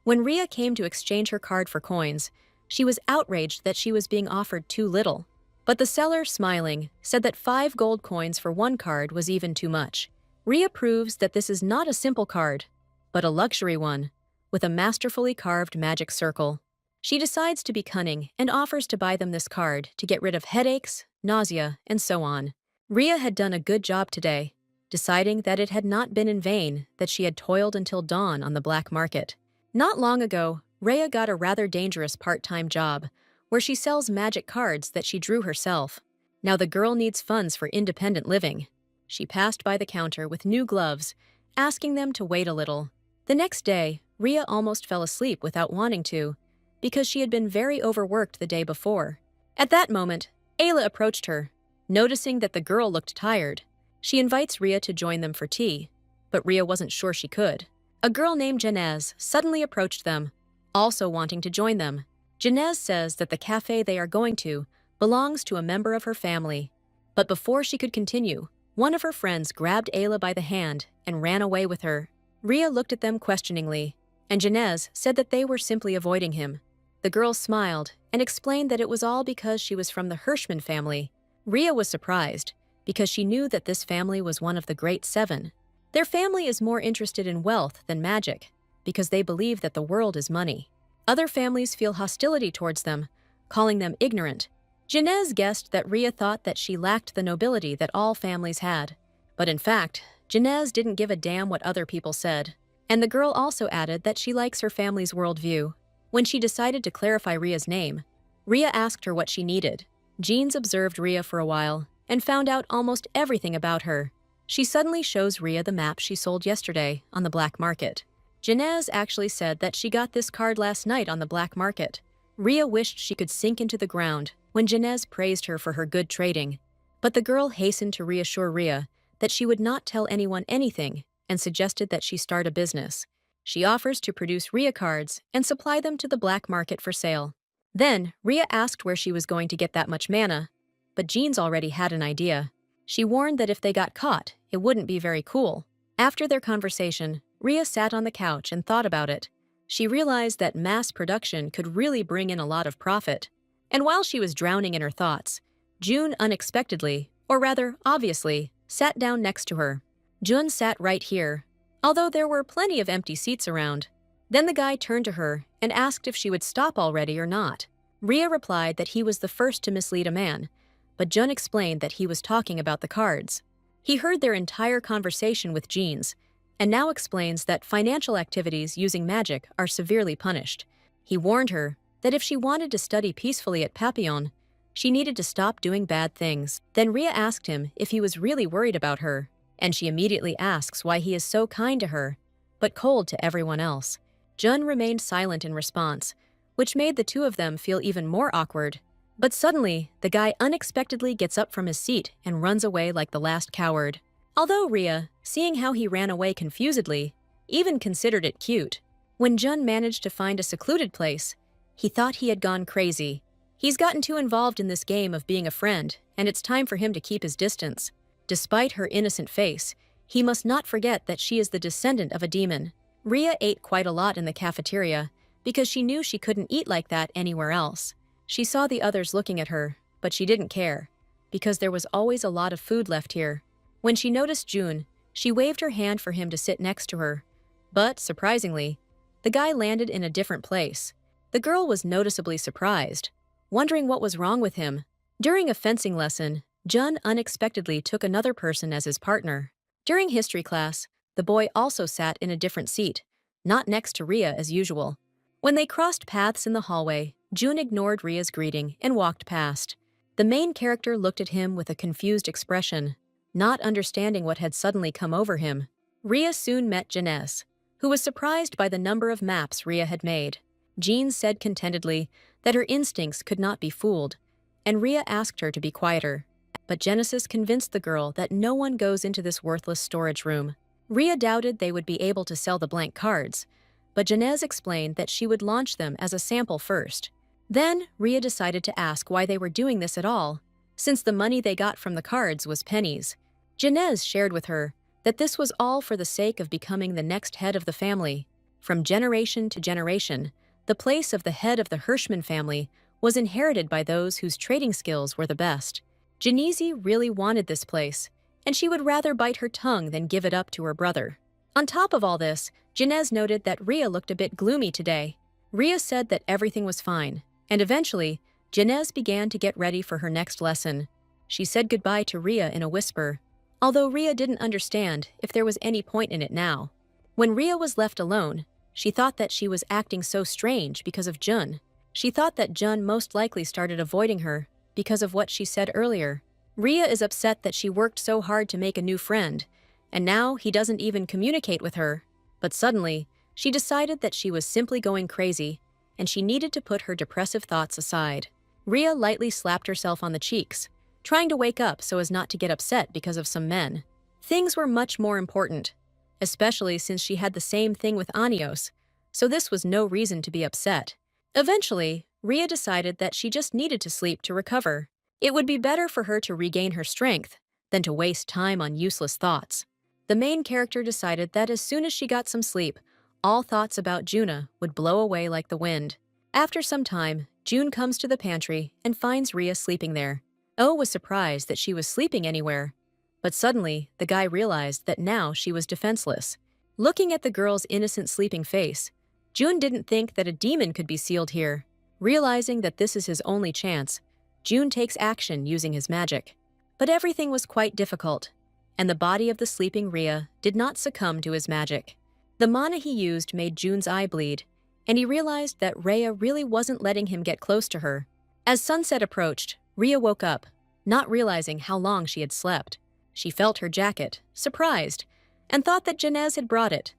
When Rhea came to exchange her card for coins, she was outraged that she was being offered too little. But the seller, smiling, said that 5 gold coins for one card was even too much. Rhea proves that this is not a simple card, but a luxury one, with a masterfully carved magic circle. She decides to be cunning and offers to buy them this card to get rid of headaches, nausea, and so on. Rhea had done a good job today, deciding that it had not been in vain that she had toiled until dawn on the black market. Not long ago, Rhea got a rather dangerous part-time job, where she sells magic cards that she drew herself. Now the girl needs funds for independent living. She passed by the counter with new gloves, asking them to wait a little. The next day, Rhea almost fell asleep without wanting to, because she had been very overworked the day before. At that moment, Ayla approached her. Noticing that the girl looked tired, she invites Rhea to join them for tea, but Rhea wasn't sure she could. A girl named Janez suddenly approached them, also wanting to join them. Janez says that the cafe they are going to belongs to a member of her family. But before she could continue, one of her friends grabbed Ayla by the hand and ran away with her. Rhea looked at them questioningly, and Janez said that they were simply avoiding him. The girl smiled and explained that it was all because she was from the Hirschman family. Rhea was surprised, because she knew that this family was one of the Great Seven. Their family is more interested in wealth than magic, because they believe that the world is money. Other families feel hostility towards them, calling them ignorant, Janez guessed that Rhea thought that she lacked the nobility that all families had. But in fact, Janez didn't give a damn what other people said. And the girl also added that she likes her family's worldview. When she decided to clarify Rhea's name, Rhea asked her what she needed. Jeans observed Rhea for a while and found out almost everything about her. She suddenly shows Rhea the map she sold yesterday on the black market. Janez actually said that she got this card last night on the black market. Rhea wished she could sink into the ground when Janez praised her for her good trading. But the girl hastened to reassure Rhea that she would not tell anyone anything and suggested that she start a business. She offers to produce Rhea cards and supply them to the black market for sale. Then, Rhea asked where she was going to get that much mana, but Jeans already had an idea. She warned that if they got caught, it wouldn't be very cool. After their conversation, Rhea sat on the couch and thought about it. She realized that mass production could really bring in a lot of profit. And while she was drowning in her thoughts, June unexpectedly, or rather obviously, sat down next to her. June sat right here, although there were plenty of empty seats around. Then the guy turned to her and asked if she would stop already or not. Rhea replied that he was the first to mislead a man, but Jun explained that he was talking about the cards. He heard their entire conversation with Jeans, and now explains that financial activities using magic are severely punished. He warned her that if she wanted to study peacefully at Papillon, she needed to stop doing bad things. Then Rhea asked him if he was really worried about her, and she immediately asks why he is so kind to her, but cold to everyone else. Jun remained silent in response, which made the two of them feel even more awkward. But suddenly, the guy unexpectedly gets up from his seat and runs away like the last coward. Although Rhea, seeing how he ran away confusedly, even considered it cute. When Jun managed to find a secluded place, he thought he had gone crazy. He's gotten too involved in this game of being a friend, and it's time for him to keep his distance. Despite her innocent face, he must not forget that she is the descendant of a demon. Rhea ate quite a lot in the cafeteria because she knew she couldn't eat like that anywhere else. She saw the others looking at her, but she didn't care, because there was always a lot of food left here. When she noticed June, she waved her hand for him to sit next to her. But, surprisingly, the guy landed in a different place. The girl was noticeably surprised, wondering what was wrong with him. During a fencing lesson, Jun unexpectedly took another person as his partner. During history class, the boy also sat in a different seat, not next to Rhea as usual. When they crossed paths in the hallway, June ignored Rhea's greeting and walked past. The main character looked at him with a confused expression, not understanding what had suddenly come over him. Rhea soon met Janez, who was surprised by the number of maps Rhea had made. Jean said contentedly that her instincts could not be fooled, and Rhea asked her to be quieter. But Genesis convinced the girl that no one goes into this worthless storage room. Rhea doubted they would be able to sell the blank cards, but Janez explained that she would launch them as a sample first. Then, Rhea decided to ask why they were doing this at all, since the money they got from the cards was pennies. Janez shared with her that this was all for the sake of becoming the next head of the family. From generation to generation, the place of the head of the Hirschman family was inherited by those whose trading skills were the best. Genesi really wanted this place, and she would rather bite her tongue than give it up to her brother. On top of all this, Janez noted that Rhea looked a bit gloomy today. Rhea said that everything was fine, and eventually, Janez began to get ready for her next lesson. She said goodbye to Rhea in a whisper, although Rhea didn't understand if there was any point in it now. When Rhea was left alone, she thought that she was acting so strange because of Jun. She thought that Jun most likely started avoiding her because of what she said earlier. Rhea is upset that she worked so hard to make a new friend, and now he doesn't even communicate with her. But suddenly, she decided that she was simply going crazy, and she needed to put her depressive thoughts aside. Rhea lightly slapped herself on the cheeks, trying to wake up so as not to get upset because of some men. Things were much more important, especially since she had the same thing with Anios, so this was no reason to be upset. Eventually, Rhea decided that she just needed to sleep to recover. It would be better for her to regain her strength than to waste time on useless thoughts. The main character decided that as soon as she got some sleep, all thoughts about Juna would blow away like the wind. After some time, June comes to the pantry and finds Rhea sleeping there. O was surprised that she was sleeping anywhere, but suddenly the guy realized that now she was defenseless. Looking at the girl's innocent sleeping face, June didn't think that a demon could be sealed here. Realizing that this is his only chance, June takes action using his magic. But everything was quite difficult, and the body of the sleeping Rhea did not succumb to his magic. The mana he used made June's eye bleed, and he realized that Rhea really wasn't letting him get close to her. As sunset approached, Rhea woke up, not realizing how long she had slept. She felt her jacket, surprised, and thought that Janez had brought it.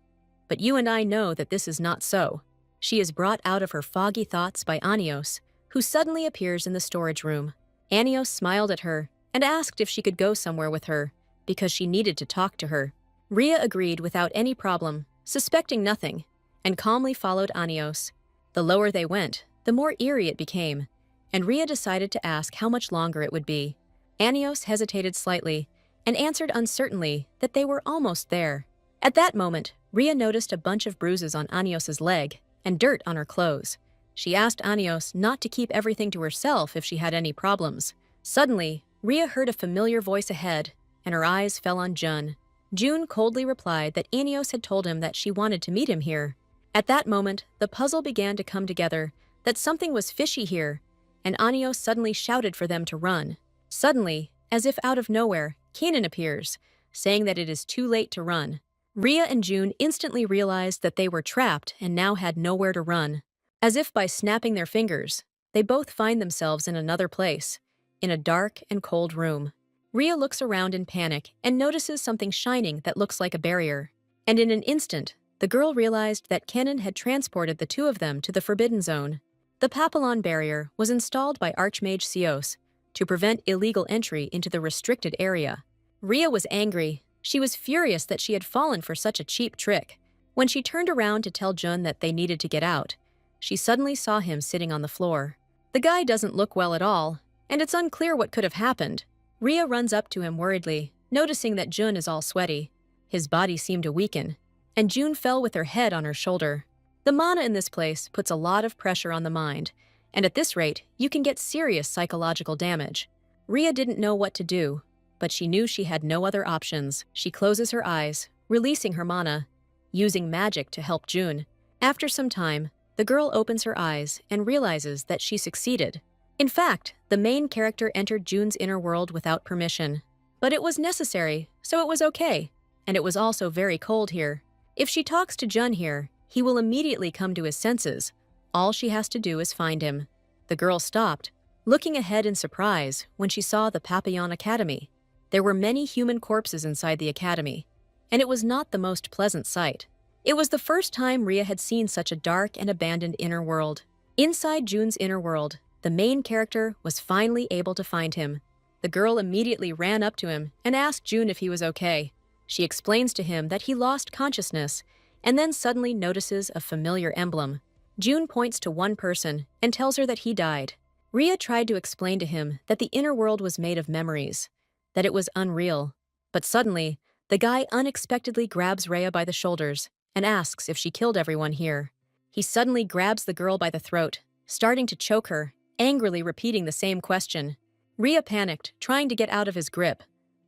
But you and I know that this is not so. She is brought out of her foggy thoughts by Anios, who suddenly appears in the storage room. Anios smiled at her and asked if she could go somewhere with her, because she needed to talk to her. Rhea agreed without any problem, suspecting nothing, and calmly followed Anios. The lower they went, the more eerie it became, and Rhea decided to ask how much longer it would be. Anios hesitated slightly and answered uncertainly that they were almost there. At that moment, Rhea noticed a bunch of bruises on Anios's leg and dirt on her clothes. She asked Anios not to keep everything to herself if she had any problems. Suddenly, Rhea heard a familiar voice ahead, and her eyes fell on Jun. June coldly replied that Anios had told him that she wanted to meet him here. At that moment, the puzzle began to come together, that something was fishy here, and Anios suddenly shouted for them to run. Suddenly, as if out of nowhere, Kanan appears, saying that it is too late to run. Rhea and June instantly realized that they were trapped and now had nowhere to run. As if by snapping their fingers, they both find themselves in another place, in a dark and cold room. Rhea looks around in panic and notices something shining that looks like a barrier. And in an instant, the girl realized that Kanan had transported the two of them to the Forbidden Zone. The Papillon barrier was installed by Archmage Sios to prevent illegal entry into the restricted area. Rhea was angry. She was furious that she had fallen for such a cheap trick. When she turned around to tell Jun that they needed to get out, she suddenly saw him sitting on the floor. The guy doesn't look well at all, and it's unclear what could have happened. Rhea runs up to him worriedly, noticing that Jun is all sweaty. His body seemed to weaken, and June fell with her head on her shoulder. The mana in this place puts a lot of pressure on the mind, and at this rate, you can get serious psychological damage. Rhea didn't know what to do, but she knew she had no other options. She closes her eyes, releasing her mana, using magic to help June. After some time, the girl opens her eyes and realizes that she succeeded. In fact, the main character entered June's inner world without permission. But it was necessary, so it was okay. And it was also very cold here. If she talks to Jun here, he will immediately come to his senses. All she has to do is find him. The girl stopped, looking ahead in surprise when she saw the Papillon Academy. There were many human corpses inside the academy, and it was not the most pleasant sight. It was the first time Rhea had seen such a dark and abandoned inner world. Inside June's inner world, the main character was finally able to find him. The girl immediately ran up to him and asked June if he was okay. She explains to him that he lost consciousness and then suddenly notices a familiar emblem. June points to one person and tells her that he died. Rhea tried to explain to him that the inner world was made of memories, that it was unreal. But suddenly, the guy unexpectedly grabs Rhea by the shoulders and asks if she killed everyone here. He suddenly grabs the girl by the throat, starting to choke her, angrily repeating the same question. Rhea panicked, trying to get out of his grip,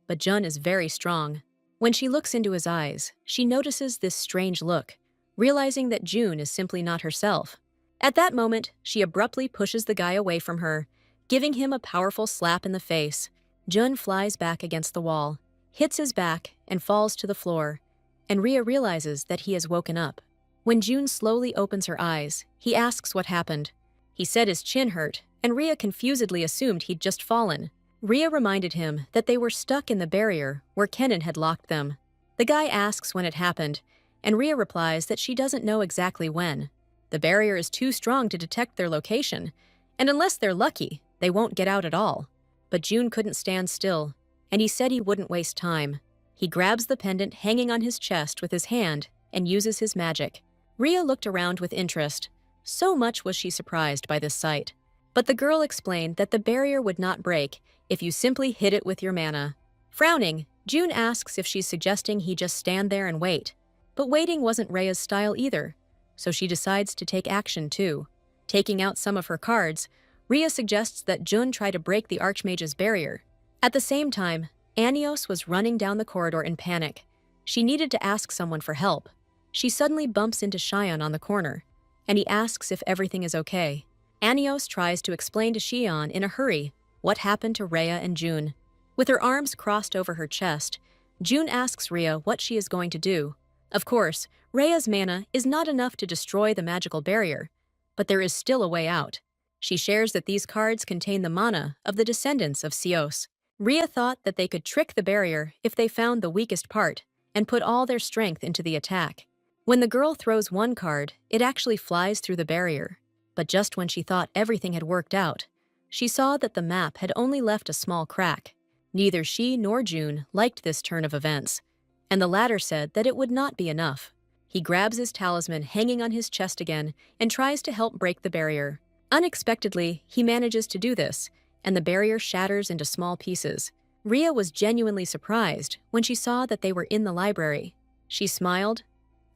but Jun is very strong. When she looks into his eyes, she notices this strange look, realizing that June is simply not herself. At that moment, she abruptly pushes the guy away from her, giving him a powerful slap in the face. Jun flies back against the wall, hits his back, and falls to the floor, and Rhea realizes that he has woken up. When June slowly opens her eyes, he asks what happened. He said his chin hurt, and Rhea confusedly assumed he'd just fallen. Rhea reminded him that they were stuck in the barrier where Kenan had locked them. The guy asks when it happened, and Rhea replies that she doesn't know exactly when. The barrier is too strong to detect their location, and unless they're lucky, they won't get out at all. But June couldn't stand still, and he said he wouldn't waste time. He grabs the pendant hanging on his chest with his hand and uses his magic. Rhea looked around with interest. So much was she surprised by this sight. But the girl explained that the barrier would not break if you simply hit it with your mana. Frowning, June asks if she's suggesting he just stand there and wait. But waiting wasn't Rhea's style either, so she decides to take action too. Taking out some of her cards, Rhea suggests that Jun try to break the Archmage's barrier. At the same time, Anios was running down the corridor in panic. She needed to ask someone for help. She suddenly bumps into Shion on the corner, and he asks if everything is okay. Anios tries to explain to Shion in a hurry, What happened to Rhea and June? With her arms crossed over her chest, June asks Rhea what she is going to do. Of course, Rhea's mana is not enough to destroy the magical barrier, but there is still a way out. She shares that these cards contain the mana of the descendants of Seos. Rhea thought that they could trick the barrier if they found the weakest part and put all their strength into the attack. When the girl throws one card, it actually flies through the barrier. But just when she thought everything had worked out, she saw that the map had only left a small crack. Neither she nor June liked this turn of events, and the latter said that it would not be enough. He grabs his talisman hanging on his chest again and tries to help break the barrier. Unexpectedly, he manages to do this, and the barrier shatters into small pieces. Rhea was genuinely surprised when she saw that they were in the library. She smiled,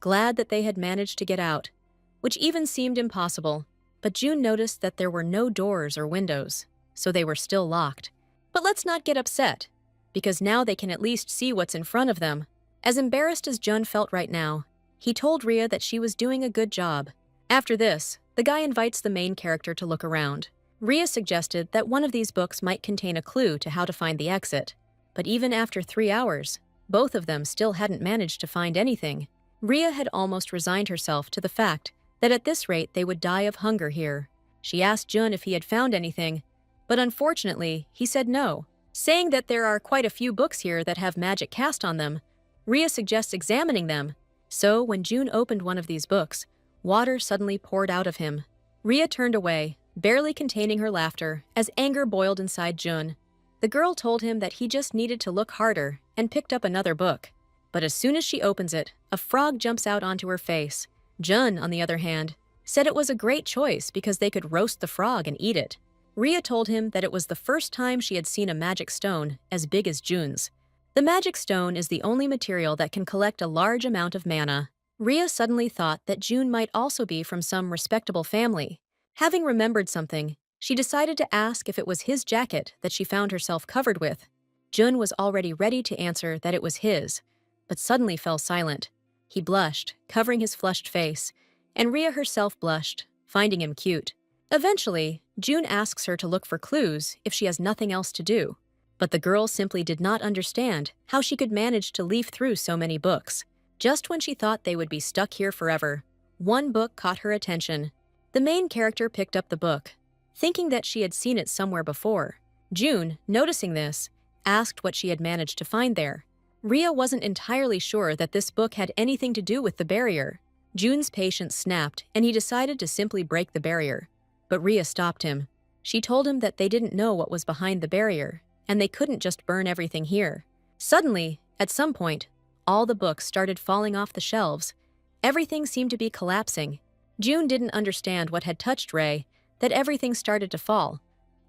glad that they had managed to get out, which even seemed impossible. But June noticed that there were no doors or windows, so they were still locked. But let's not get upset, because now they can at least see what's in front of them. As embarrassed as Jun felt right now, he told Rhea that she was doing a good job. After this, the guy invites the main character to look around. Rhea suggested that one of these books might contain a clue to how to find the exit. But even after 3 hours, both of them still hadn't managed to find anything. Rhea had almost resigned herself to the fact that at this rate they would die of hunger here. She asked Jun if he had found anything, but unfortunately, he said no, saying that there are quite a few books here that have magic cast on them. Rhea suggests examining them. So when June opened one of these books, water suddenly poured out of him. Rhea turned away, barely containing her laughter as anger boiled inside Jun. The girl told him that he just needed to look harder and picked up another book. But as soon as she opens it, a frog jumps out onto her face. Jun, on the other hand, said it was a great choice because they could roast the frog and eat it. Rhea told him that it was the first time she had seen a magic stone as big as Jun's. The magic stone is the only material that can collect a large amount of mana. Rhea suddenly thought that June might also be from some respectable family. Having remembered something, she decided to ask if it was his jacket that she found herself covered with. Jun was already ready to answer that it was his, but suddenly fell silent. He blushed, covering his flushed face, and Rhea herself blushed, finding him cute. Eventually, June asks her to look for clues if she has nothing else to do. But the girl simply did not understand how she could manage to leaf through so many books. Just when she thought they would be stuck here forever, one book caught her attention. The main character picked up the book, thinking that she had seen it somewhere before. June, noticing this, asked what she had managed to find there. Rhea wasn't entirely sure that this book had anything to do with the barrier. June's patience snapped, and he decided to simply break the barrier. But Rhea stopped him. She told him that they didn't know what was behind the barrier, and they couldn't just burn everything here. Suddenly, at some point, all the books started falling off the shelves. Everything seemed to be collapsing. June didn't understand what had touched Ray, that everything started to fall.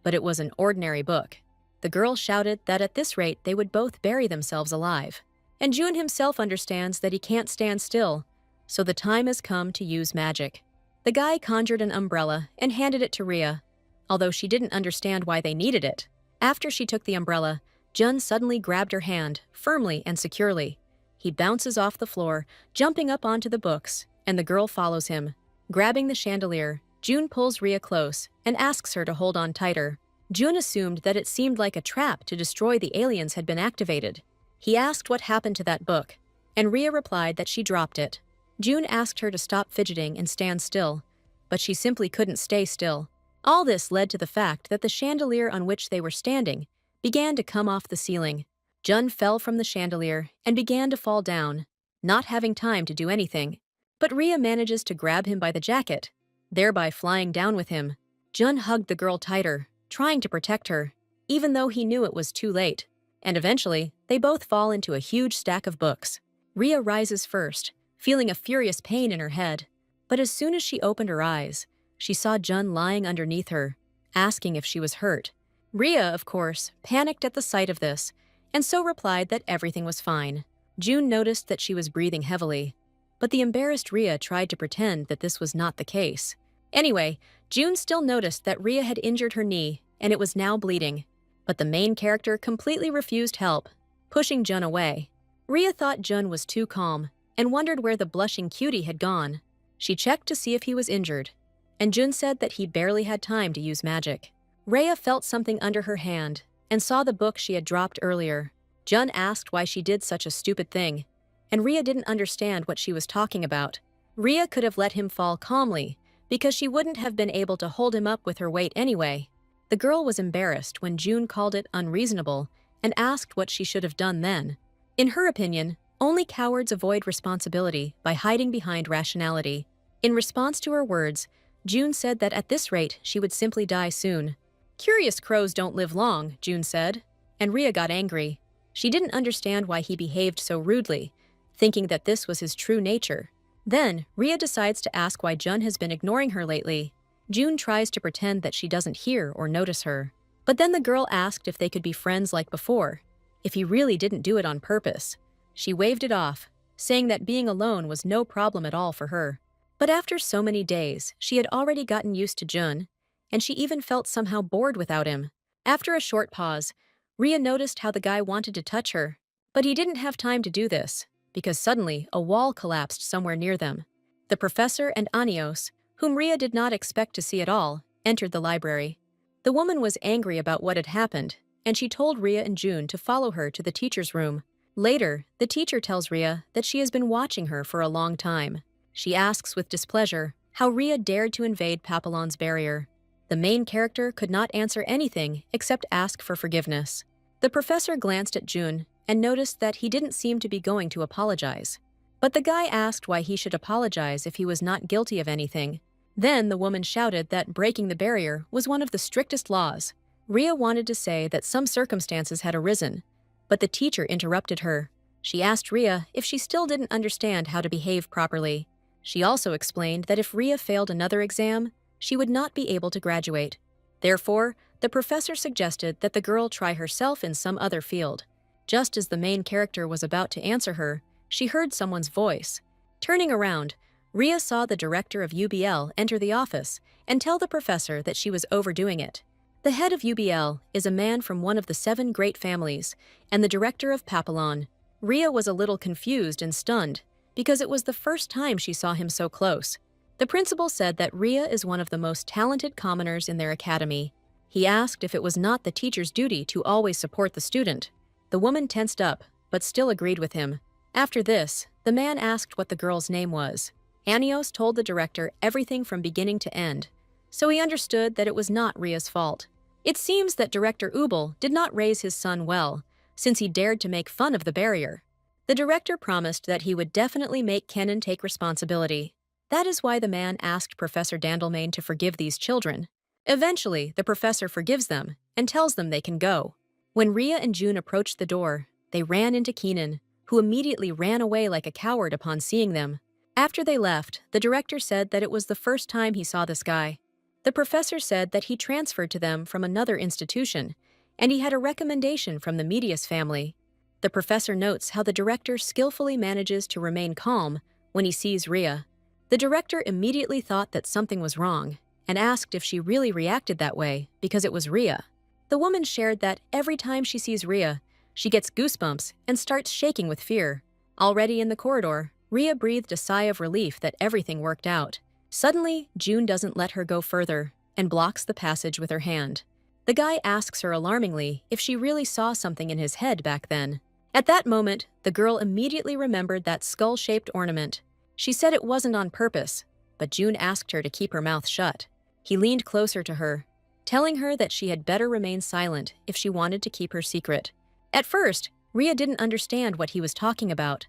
But it was an ordinary book. The girl shouted that at this rate they would both bury themselves alive. And June himself understands that he can't stand still, so the time has come to use magic. The guy conjured an umbrella and handed it to Rhea, although she didn't understand why they needed it. After she took the umbrella, Jun suddenly grabbed her hand, firmly and securely. He bounces off the floor, jumping up onto the books, and the girl follows him. Grabbing the chandelier, June pulls Rhea close and asks her to hold on tighter. June assumed that it seemed like a trap to destroy the aliens had been activated. He asked what happened to that book, and Rhea replied that she dropped it. June asked her to stop fidgeting and stand still, but she simply couldn't stay still. All this led to the fact that the chandelier on which they were standing began to come off the ceiling. Jun fell from the chandelier and began to fall down, not having time to do anything. But Rhea manages to grab him by the jacket, thereby flying down with him. Jun hugged the girl tighter, trying to protect her, even though he knew it was too late. And eventually, they both fall into a huge stack of books. Rhea rises first, feeling a furious pain in her head. But as soon as she opened her eyes, she saw Jun lying underneath her, asking if she was hurt. Rhea, of course, panicked at the sight of this, and so replied that everything was fine. June noticed that she was breathing heavily, but the embarrassed Rhea tried to pretend that this was not the case. Anyway, June still noticed that Rhea had injured her knee, and it was now bleeding. But the main character completely refused help, pushing Jun away. Rhea thought Jun was too calm, and wondered where the blushing cutie had gone. She checked to see if he was injured, and Jun said that he barely had time to use magic. Rhea felt something under her hand and saw the book she had dropped earlier. Jun asked why she did such a stupid thing, and Rhea didn't understand what she was talking about. Rhea could have let him fall calmly, because she wouldn't have been able to hold him up with her weight anyway. The girl was embarrassed when June called it unreasonable and asked what she should have done then. In her opinion, only cowards avoid responsibility by hiding behind rationality. In response to her words, June said that at this rate she would simply die soon. "Curious crows don't live long," June said, and Rhea got angry. She didn't understand why he behaved so rudely, thinking that this was his true nature. Then, Rhea decides to ask why Jun has been ignoring her lately. June tries to pretend that she doesn't hear or notice her. But then the girl asked if they could be friends like before, if he really didn't do it on purpose. She waved it off, saying that being alone was no problem at all for her. But after so many days, she had already gotten used to Jun, and she even felt somehow bored without him. After a short pause, Rhea noticed how the guy wanted to touch her, but he didn't have time to do this, because suddenly a wall collapsed somewhere near them. The professor and Anios, whom Rhea did not expect to see at all, entered the library. The woman was angry about what had happened, and she told Rhea and June to follow her to the teacher's room. Later, the teacher tells Rhea that she has been watching her for a long time. She asks with displeasure how Rhea dared to invade Papillon's barrier. The main character could not answer anything except ask for forgiveness. The professor glanced at June and noticed that he didn't seem to be going to apologize. But the guy asked why he should apologize if he was not guilty of anything. Then the woman shouted that breaking the barrier was one of the strictest laws. Rhea wanted to say that some circumstances had arisen, but the teacher interrupted her. She asked Rhea if she still didn't understand how to behave properly. She also explained that if Rhea failed another exam, she would not be able to graduate. Therefore, the professor suggested that the girl try herself in some other field. Just as the main character was about to answer her, she heard someone's voice. Turning around, Rhea saw the director of UBL enter the office and tell the professor that she was overdoing it. The head of UBL is a man from one of the 7 great families and the director of Papillon. Rhea was a little confused and stunned because it was the first time she saw him so close. The principal said that Rhea is one of the most talented commoners in their academy. He asked if it was not the teacher's duty to always support the student. The woman tensed up, but still agreed with him. After this, the man asked what the girl's name was. Anios told the director everything from beginning to end, so he understood that it was not Rhea's fault. It seems that Director Ubel did not raise his son well, since he dared to make fun of the barrier. The director promised that he would definitely make Kenan take responsibility. That is why the man asked Professor Dandelmain to forgive these children. Eventually, the professor forgives them and tells them they can go. When Rhea and June approached the door, they ran into Kenan, who immediately ran away like a coward upon seeing them. After they left, the director said that it was the first time he saw this guy. The professor said that he transferred to them from another institution, and he had a recommendation from the Medius family. The professor notes how the director skillfully manages to remain calm when he sees Rhea. The director immediately thought that something was wrong and asked if she really reacted that way because it was Rhea. The woman shared that every time she sees Rhea, she gets goosebumps and starts shaking with fear. Already in the corridor, Rhea breathed a sigh of relief that everything worked out. Suddenly, June doesn't let her go further and blocks the passage with her hand. The guy asks her alarmingly if she really saw something in his head back then. At that moment, the girl immediately remembered that skull-shaped ornament. She said it wasn't on purpose, but June asked her to keep her mouth shut. He leaned closer to her, telling her that she had better remain silent if she wanted to keep her secret. At first, Rhea didn't understand what he was talking about,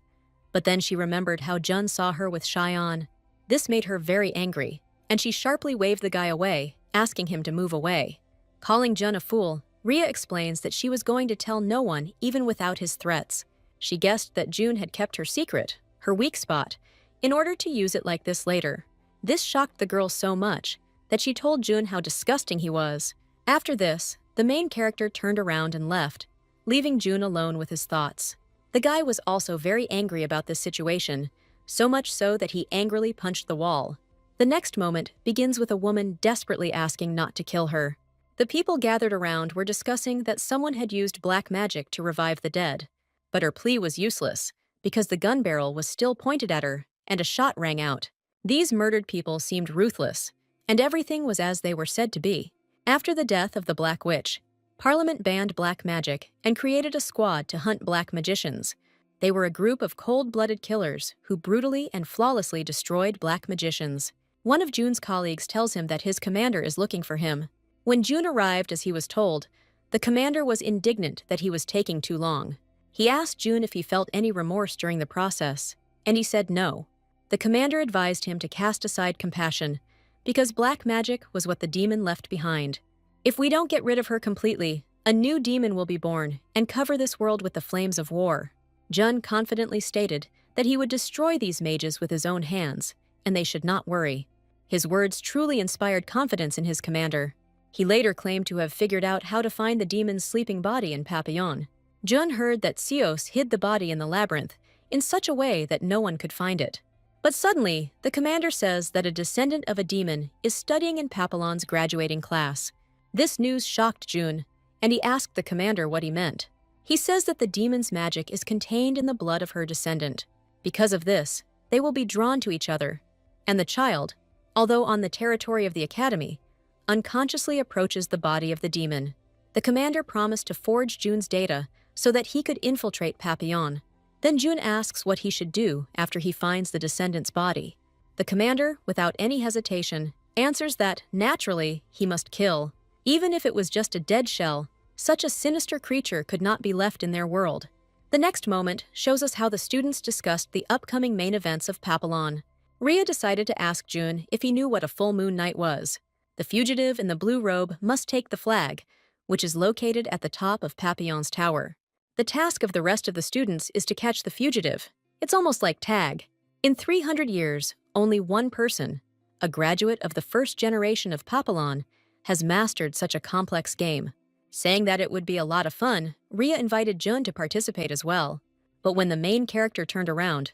but then she remembered how Jun saw her with Cheyenne. This made her very angry, and she sharply waved the guy away, asking him to move away. Calling Jun a fool, Rhea explains that she was going to tell no one even without his threats. She guessed that June had kept her secret, her weak spot, in order to use it like this later. This shocked the girl so much that she told June how disgusting he was. After this, the main character turned around and left, leaving June alone with his thoughts. The guy was also very angry about this situation, so much so that he angrily punched the wall. The next moment begins with a woman desperately asking not to kill her. The people gathered around were discussing that someone had used black magic to revive the dead, but her plea was useless because the gun barrel was still pointed at her and a shot rang out. These murdered people seemed ruthless, and everything was as they were said to be. After the death of the Black Witch, Parliament banned black magic and created a squad to hunt black magicians. They were a group of cold-blooded killers who brutally and flawlessly destroyed black magicians. One of Jun's colleagues tells him that his commander is looking for him. When Jun arrived as he was told, the commander was indignant that he was taking too long. He asked Jun if he felt any remorse during the process, and he said no. The commander advised him to cast aside compassion, because black magic was what the demon left behind. If we don't get rid of her completely, a new demon will be born and cover this world with the flames of war. Jun confidently stated that he would destroy these mages with his own hands, and they should not worry. His words truly inspired confidence in his commander. He later claimed to have figured out how to find the demon's sleeping body in Papillon. Jun heard that Seos hid the body in the labyrinth in such a way that no one could find it. But suddenly, the commander says that a descendant of a demon is studying in Papillon's graduating class. This news shocked Jun, and he asked the commander what he meant. He says that the demon's magic is contained in the blood of her descendant. Because of this, they will be drawn to each other, and the child, although on the territory of the academy, unconsciously approaches the body of the demon. The commander promised to forge Jun's data so that he could infiltrate Papillon. Then Jun asks what he should do after he finds the descendant's body. The commander, without any hesitation, answers that, naturally, he must kill. Even if it was just a dead shell, such a sinister creature could not be left in their world. The next moment shows us how the students discussed the upcoming main events of Papillon. Rhea decided to ask Jun if he knew what a full moon night was. The fugitive in the blue robe must take the flag, which is located at the top of Papillon's tower. The task of the rest of the students is to catch the fugitive. It's almost like tag. In 300 years, only one person, a graduate of the first generation of Papillon, has mastered such a complex game. Saying that it would be a lot of fun, Rhea invited Jun to participate as well. But when the main character turned around,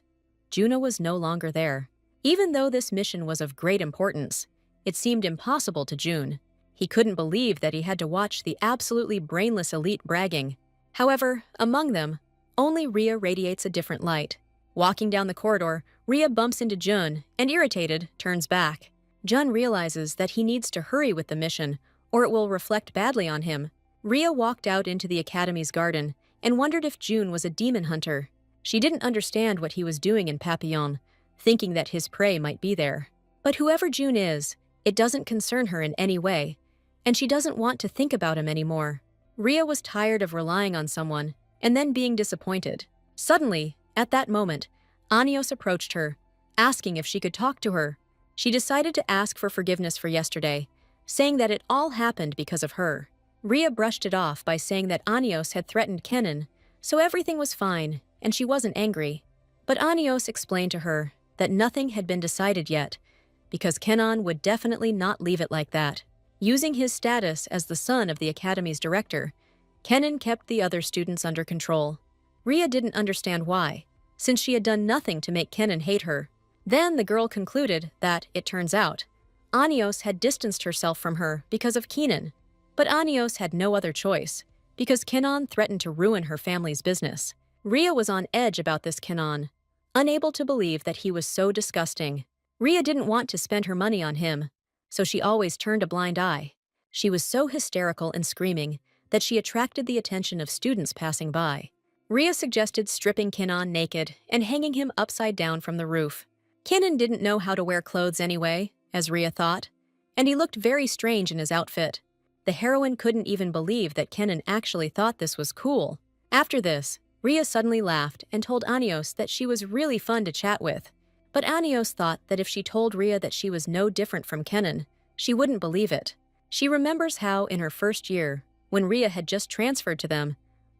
Juno was no longer there. Even though this mission was of great importance, it seemed impossible to Jun. He couldn't believe that he had to watch the absolutely brainless elite bragging. However, among them, only Rhea radiates a different light. Walking down the corridor, Rhea bumps into Jun and, irritated, turns back. Jun realizes that he needs to hurry with the mission, or it will reflect badly on him. Rhea walked out into the academy's garden and wondered if Jun was a demon hunter. She didn't understand what he was doing in Papillon, thinking that his prey might be there. But whoever Jun is, it doesn't concern her in any way, and she doesn't want to think about him anymore. Rhea was tired of relying on someone and then being disappointed. Suddenly, at that moment, Anios approached her, asking if she could talk to her. She decided to ask for forgiveness for yesterday, saying that it all happened because of her. Rhea brushed it off by saying that Anios had threatened Kenan, so everything was fine and she wasn't angry. But Anios explained to her that nothing had been decided yet, because Kenan would definitely not leave it like that. Using his status as the son of the academy's director, Kenan kept the other students under control. Rhea didn't understand why, since she had done nothing to make Kenan hate her. Then the girl concluded that, it turns out, Anios had distanced herself from her because of Kenan. But Anios had no other choice, because Kenan threatened to ruin her family's business. Rhea was on edge about this Kenan, unable to believe that he was so disgusting. Rhea didn't want to spend her money on him, so she always turned a blind eye. She was so hysterical and screaming that she attracted the attention of students passing by. Rhea suggested stripping Kenan naked and hanging him upside down from the roof. Kenan didn't know how to wear clothes anyway, as Rhea thought, and he looked very strange in his outfit. The heroine couldn't even believe that Kenan actually thought this was cool. After this, Rhea suddenly laughed and told Anios that she was really fun to chat with. But Anios thought that if she told Rhea that she was no different from Kenan, she wouldn't believe it. She remembers how, in her first year, when Rhea had just transferred to them,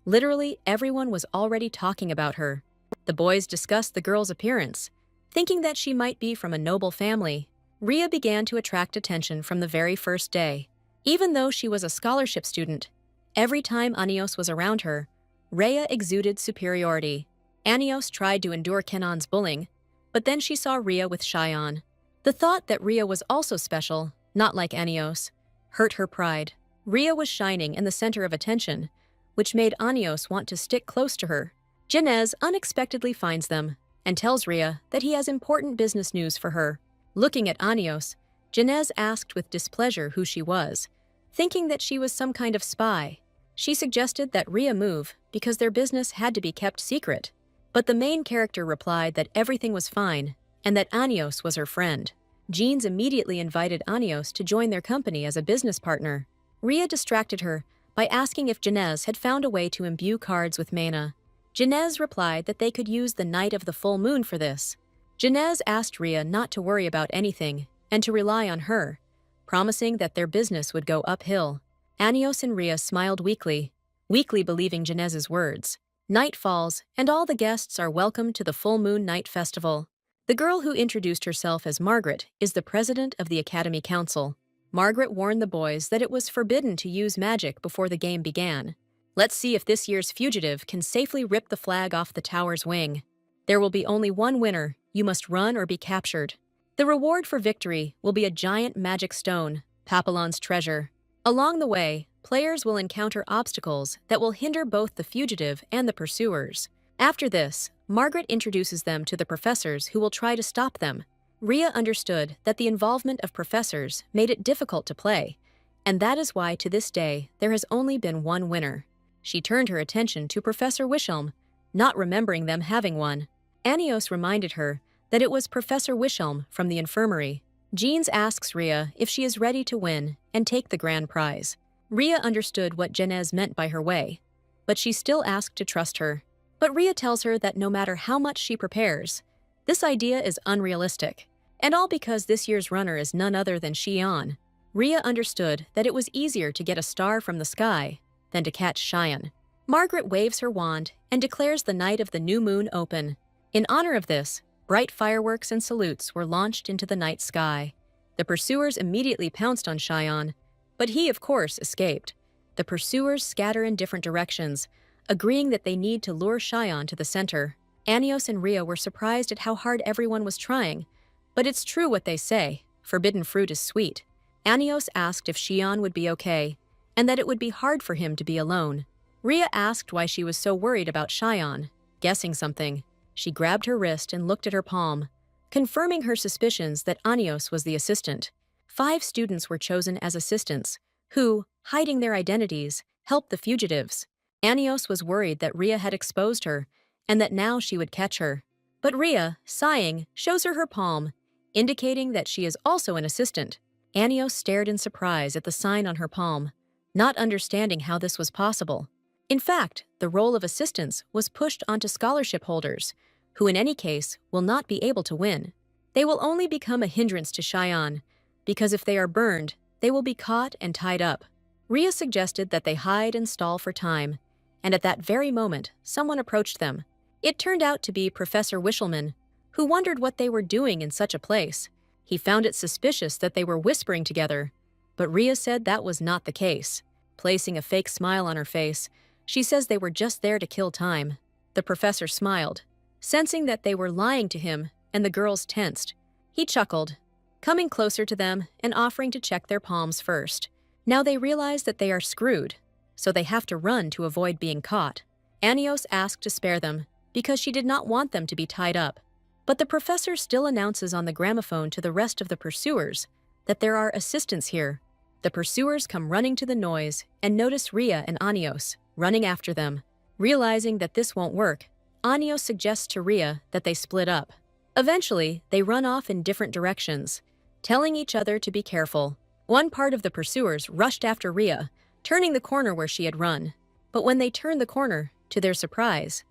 literally everyone was already talking about her. The boys discussed the girl's appearance, thinking that she might be from a noble family. Rhea began to attract attention from the very first day. Even though she was a scholarship student, every time Anios was around her, Rhea exuded superiority. Anios tried to endure Kenan's bullying, but then she saw Rhea with Cheyenne. The thought that Rhea was also special, not like Anios, hurt her pride. Rhea was shining in the center of attention, which made Anios want to stick close to her. Genez unexpectedly finds them and tells Rhea that he has important business news for her. Looking at Anios, Genez asked with displeasure who she was, Thinking that she was some kind of spy, she suggested that Rhea move because their business had to be kept secret. But the main character replied that everything was fine and that Anios was her friend. Jeans immediately invited Anios to join their company as a business partner. Rhea distracted her by asking if Janez had found a way to imbue cards with mana. Janez replied that they could use the night of the full moon for this. Janez asked Rhea not to worry about anything and to rely on her, promising that their business would go uphill. Anios and Rhea smiled weakly believing Janez's words. Night falls, and all the guests are welcomed to the Full Moon Night Festival. The girl who introduced herself as Margaret is the president of the Academy Council. Margaret warned the boys that it was forbidden to use magic before the game began. Let's see if this year's fugitive can safely rip the flag off the tower's wing. There will be only one winner. You must run or be captured. The reward for victory will be a giant magic stone, Papillon's treasure. Along the way, players will encounter obstacles that will hinder both the fugitive and the pursuers. After this, Margaret introduces them to the professors who will try to stop them. Rhea understood that the involvement of professors made it difficult to play, and that is why to this day there has only been one winner. She turned her attention to Professor Wishelm, not remembering them having one. Anios reminded her that it was Professor Wishelm from the infirmary. Jeans asks Rhea if she is ready to win and take the grand prize. Rhea understood what Janez meant by her way, but she still asked to trust her. But Rhea tells her that no matter how much she prepares, this idea is unrealistic. And all because this year's runner is none other than Xian. Rhea understood that it was easier to get a star from the sky than to catch Xian. Margaret waves her wand and declares the night of the new moon open. In honor of this, bright fireworks and salutes were launched into the night sky. The pursuers immediately pounced on Xian, but he, of course, escaped. The pursuers scatter in different directions, agreeing that they need to lure Xian to the center. Anios and Rhea were surprised at how hard everyone was trying, but it's true what they say, forbidden fruit is sweet. Anios asked if Xian would be okay, and that it would be hard for him to be alone. Rhea asked why she was so worried about Xian. Guessing something, she grabbed her wrist and looked at her palm, confirming her suspicions that Anios was the assistant. 5 students were chosen as assistants, who, hiding their identities, helped the fugitives. Anios was worried that Rhea had exposed her, and that now she would catch her. But Rhea, sighing, shows her palm, indicating that she is also an assistant. Anios stared in surprise at the sign on her palm, not understanding how this was possible. In fact, the role of assistants was pushed onto scholarship holders, who in any case will not be able to win. They will only become a hindrance to Xian, because if they are burned, they will be caught and tied up. Rhea suggested that they hide and stall for time, and at that very moment, someone approached them. It turned out to be Professor Wishelman, who wondered what they were doing in such a place. He found it suspicious that they were whispering together, but Rhea said that was not the case. Placing a fake smile on her face, she says they were just there to kill time. The professor smiled, sensing that they were lying to him, and the girls tensed. He chuckled, coming closer to them and offering to check their palms first. Now they realize that they are screwed, so they have to run to avoid being caught. Anios asked to spare them, because she did not want them to be tied up. But the professor still announces on the gramophone to the rest of the pursuers that there are assistants here. The pursuers come running to the noise and notice Rhea and Anios running after them. Realizing that this won't work, Anios suggests to Rhea that they split up. Eventually, they run off in different directions, telling each other to be careful. One part of the pursuers rushed after Rhea, turning the corner where she had run. But when they turned the corner, to their surprise,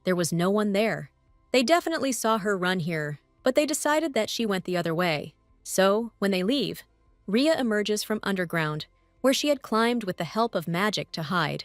there was no one there. They definitely saw her run here, but they decided that she went the other way. So, when they leave, Rhea emerges from underground, where she had climbed with the help of magic to hide.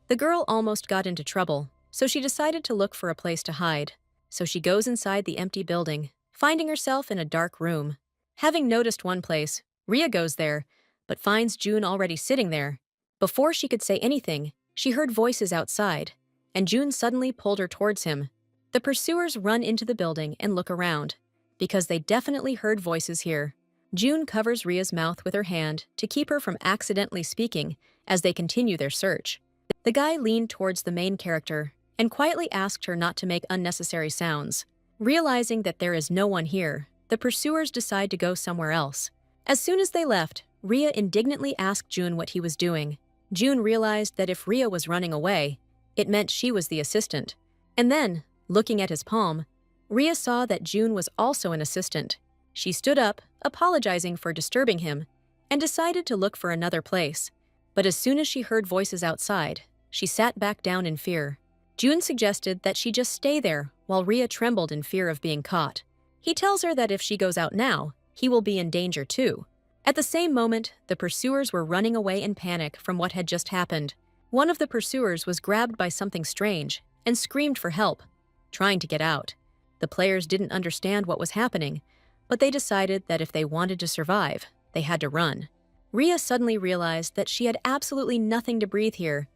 The girl almost got into trouble, so she decided to look for a place to hide. So she goes inside the empty building, finding herself in a dark room. Having noticed one place, Rhea goes there, but finds June already sitting there. Before she could say anything, she heard voices outside, and June suddenly pulled her towards him. The pursuers run into the building and look around, because they definitely heard voices here. June covers Rhea's mouth with her hand to keep her from accidentally speaking as they continue their search. The guy leaned towards the main character and quietly asked her not to make unnecessary sounds. Realizing that there is no one here, the pursuers decide to go somewhere else. As soon as they left, Rhea indignantly asked June what he was doing. June realized that if Rhea was running away, it meant she was the assistant. And then, looking at his palm, Rhea saw that June was also an assistant. She stood up, apologizing for disturbing him, and decided to look for another place. But as soon as she heard voices outside, she sat back down in fear. June suggested that she just stay there while Rhea trembled in fear of being caught. He tells her that if she goes out now, he will be in danger too. At the same moment, the pursuers were running away in panic from what had just happened. One of the pursuers was grabbed by something strange and screamed for help, trying to get out. The players didn't understand what was happening, but they decided that if they wanted to survive, they had to run. Rhea suddenly realized that she had absolutely nothing to breathe here,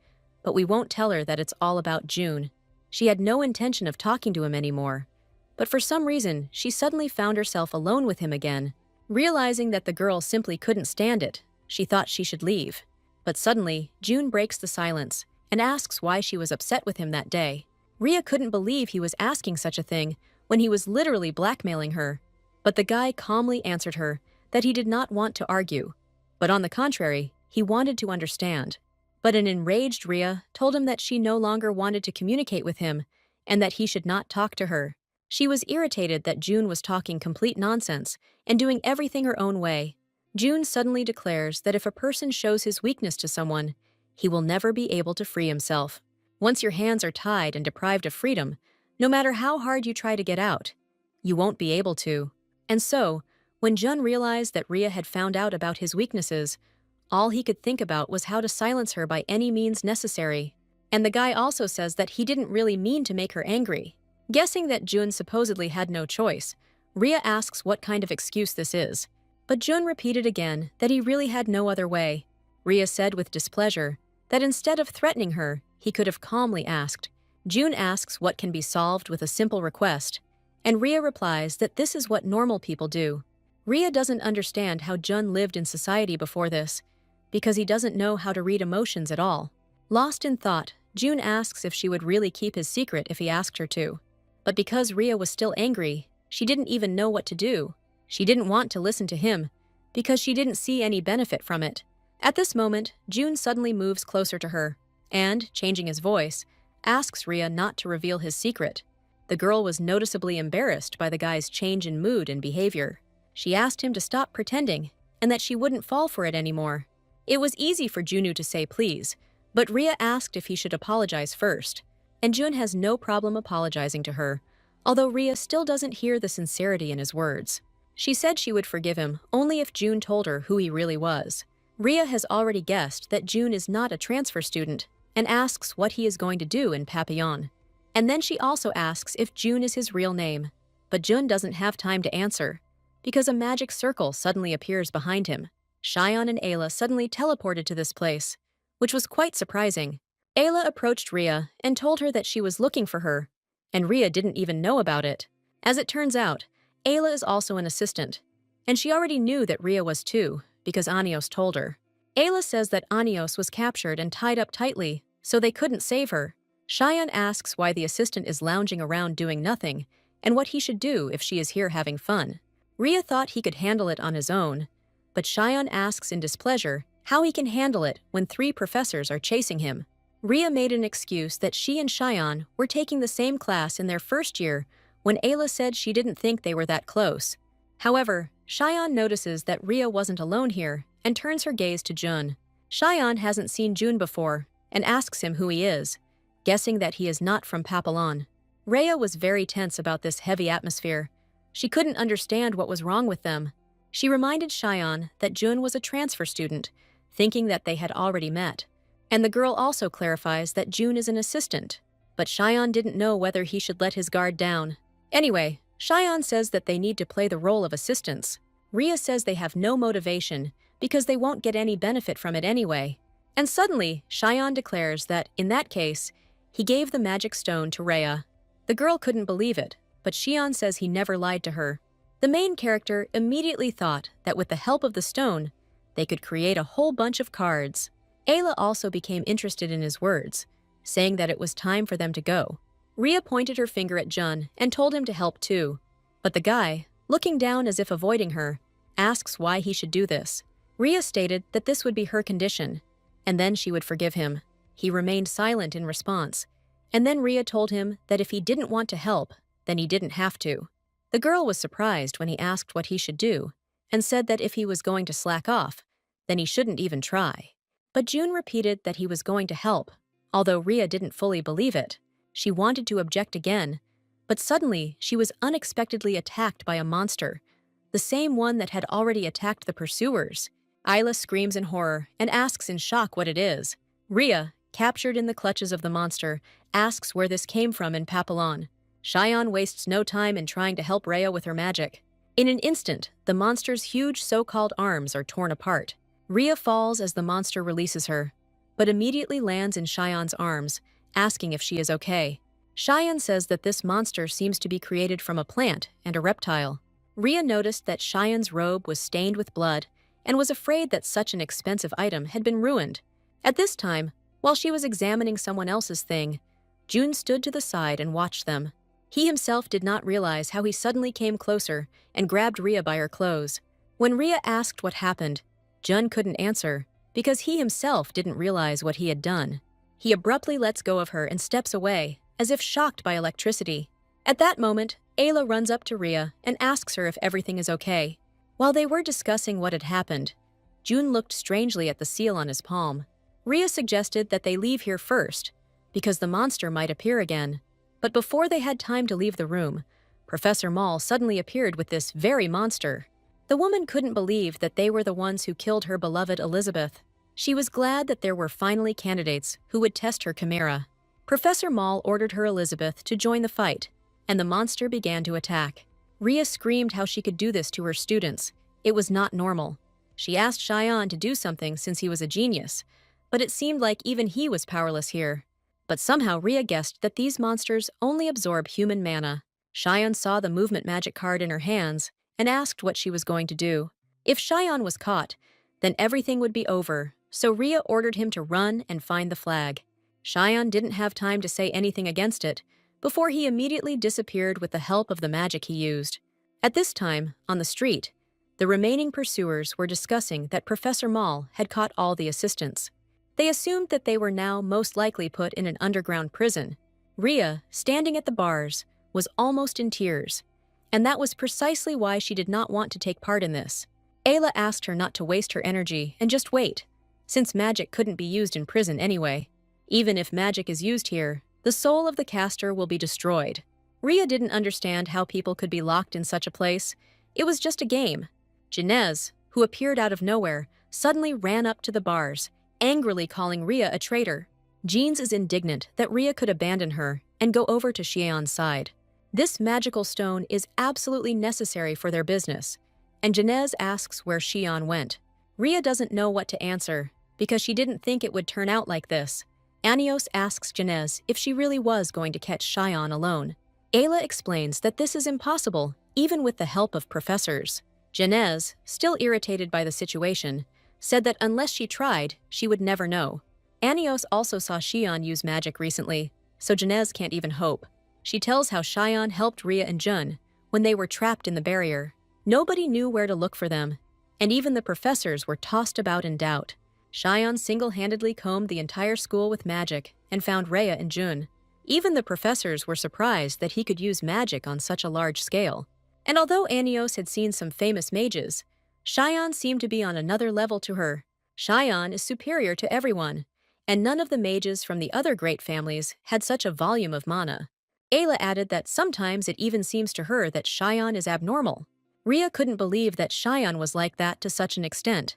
but we won't tell her that it's all about June. She had no intention of talking to him anymore, but for some reason, she suddenly found herself alone with him again. Realizing that the girl simply couldn't stand it, she thought she should leave. But suddenly, June breaks the silence and asks why she was upset with him that day. Rhea couldn't believe he was asking such a thing when he was literally blackmailing her. But the guy calmly answered her that he did not want to argue, but on the contrary, he wanted to understand. But an enraged Rhea told him that she no longer wanted to communicate with him and that he should not talk to her. She was irritated that June was talking complete nonsense and doing everything her own way. June suddenly declares that if a person shows his weakness to someone, he will never be able to free himself. Once your hands are tied and deprived of freedom, no matter how hard you try to get out, you won't be able to. And so, when Jun realized that Rhea had found out about his weaknesses, all he could think about was how to silence her by any means necessary. And the guy also says that he didn't really mean to make her angry. Guessing that Jun supposedly had no choice, Rhea asks what kind of excuse this is. But Jun repeated again that he really had no other way. Rhea said with displeasure that instead of threatening her, he could have calmly asked. Jun asks what can be solved with a simple request, and Rhea replies that this is what normal people do. Rhea doesn't understand how Jun lived in society before this, because he doesn't know how to read emotions at all. Lost in thought, June asks if she would really keep his secret if he asked her to. But because Rhea was still angry, she didn't even know what to do. She didn't want to listen to him, because she didn't see any benefit from it. At this moment, June suddenly moves closer to her, and, changing his voice, asks Rhea not to reveal his secret. The girl was noticeably embarrassed by the guy's change in mood and behavior. She asked him to stop pretending, and that she wouldn't fall for it anymore. It was easy for Junu to say please, but Rhea asked if he should apologize first. And Jun has no problem apologizing to her, although Rhea still doesn't hear the sincerity in his words. She said she would forgive him only if June told her who he really was. Rhea has already guessed that June is not a transfer student and asks what he is going to do in Papillon. And then she also asks if June is his real name. But Jun doesn't have time to answer, because a magic circle suddenly appears behind him. Xion and Ayla suddenly teleported to this place, which was quite surprising. Ayla approached Rhea and told her that she was looking for her, and Rhea didn't even know about it. As it turns out, Ayla is also an assistant, and she already knew that Rhea was too, because Anios told her. Ayla says that Anios was captured and tied up tightly, so they couldn't save her. Xion asks why the assistant is lounging around doing nothing, and what he should do if she is here having fun. Rhea thought he could handle it on his own, but Xion asks in displeasure how he can handle it when 3 professors are chasing him. Rhea made an excuse that she and Xion were taking the same class in their first year when Ayla said she didn't think they were that close. However, Xion notices that Rhea wasn't alone here and turns her gaze to Jun. Xion hasn't seen Jun before and asks him who he is, guessing that he is not from Papillon. Rhea was very tense about this heavy atmosphere. She couldn't understand what was wrong with them. She reminded Xion that Jun was a transfer student, thinking that they had already met. And the girl also clarifies that June is an assistant, but Xion didn't know whether he should let his guard down. Anyway, Xion says that they need to play the role of assistants. Rhea says they have no motivation because they won't get any benefit from it anyway. And suddenly, Xion declares that, in that case, he gave the magic stone to Rhea. The girl couldn't believe it, but Xion says he never lied to her. The main character immediately thought that with the help of the stone, they could create a whole bunch of cards. Ayla also became interested in his words, saying that it was time for them to go. Rhea pointed her finger at Jun and told him to help too. But the guy, looking down as if avoiding her, asks why he should do this. Rhea stated that this would be her condition, and then she would forgive him. He remained silent in response, and then Rhea told him that if he didn't want to help, then he didn't have to. The girl was surprised when he asked what he should do, and said that if he was going to slack off, then he shouldn't even try. But June repeated that he was going to help, although Rhea didn't fully believe it. She wanted to object again, but suddenly she was unexpectedly attacked by a monster, the same one that had already attacked the pursuers. Isla screams in horror and asks in shock what it is. Rhea, captured in the clutches of the monster, asks where this came from in Papillon. Cheyenne wastes no time in trying to help Rhea with her magic. In an instant, the monster's huge so-called arms are torn apart. Rhea falls as the monster releases her, but immediately lands in Cheyenne's arms, asking if she is okay. Cheyenne says that this monster seems to be created from a plant and a reptile. Rhea noticed that Cheyenne's robe was stained with blood and was afraid that such an expensive item had been ruined. At this time, while she was examining someone else's thing, June stood to the side and watched them. He himself did not realize how he suddenly came closer and grabbed Rhea by her clothes. When Rhea asked what happened, Jun couldn't answer because he himself didn't realize what he had done. He abruptly lets go of her and steps away, as if shocked by electricity. At that moment, Ayla runs up to Rhea and asks her if everything is okay. While they were discussing what had happened, June looked strangely at the seal on his palm. Rhea suggested that they leave here first, because the monster might appear again. But before they had time to leave the room, Professor Maul suddenly appeared with this very monster. The woman couldn't believe that they were the ones who killed her beloved Elizabeth. She was glad that there were finally candidates who would test her chimera. Professor Maul ordered her Elizabeth to join the fight, and the monster began to attack. Rhea screamed how she could do this to her students. It was not normal. She asked Cheyenne to do something since he was a genius, but it seemed like even he was powerless here. But somehow Rhea guessed that these monsters only absorb human mana. Cheyenne saw the movement magic card in her hands and asked what she was going to do. If Cheyenne was caught, then everything would be over, so Rhea ordered him to run and find the flag. Cheyenne didn't have time to say anything against it before he immediately disappeared with the help of the magic he used. At this time, on the street, the remaining pursuers were discussing that Professor Maul had caught all the assistants. They assumed that they were now most likely put in an underground prison. Rhea, standing at the bars, was almost in tears, and that was precisely why she did not want to take part in this. Ayla asked her not to waste her energy and just wait, since magic couldn't be used in prison anyway. Even if magic is used here, the soul of the caster will be destroyed. Rhea didn't understand how people could be locked in such a place. It was just a game. Jinez, who appeared out of nowhere, suddenly ran up to the bars, angrily calling Rhea a traitor. Jeans is indignant that Rhea could abandon her and go over to Xian's side. This magical stone is absolutely necessary for their business, and Jinez asks where Xian went. Rhea doesn't know what to answer because she didn't think it would turn out like this. Anios asks Jinez if she really was going to catch Xian alone. Ayla explains that this is impossible, even with the help of professors. Jinez, still irritated by the situation, said that unless she tried, she would never know. Anios also saw Xian use magic recently, so Jinez can't even hope. She tells how Xian helped Rhea and Jun when they were trapped in the barrier. Nobody knew where to look for them, and even the professors were tossed about in doubt. Xian single-handedly combed the entire school with magic and found Rhea and Jun. Even the professors were surprised that he could use magic on such a large scale. And although Anios had seen some famous mages, Xian seemed to be on another level to her. Xian is superior to everyone, and none of the mages from the other great families had such a volume of mana. Ayla added that sometimes it even seems to her that Xian is abnormal. Rhea couldn't believe that Xian was like that to such an extent,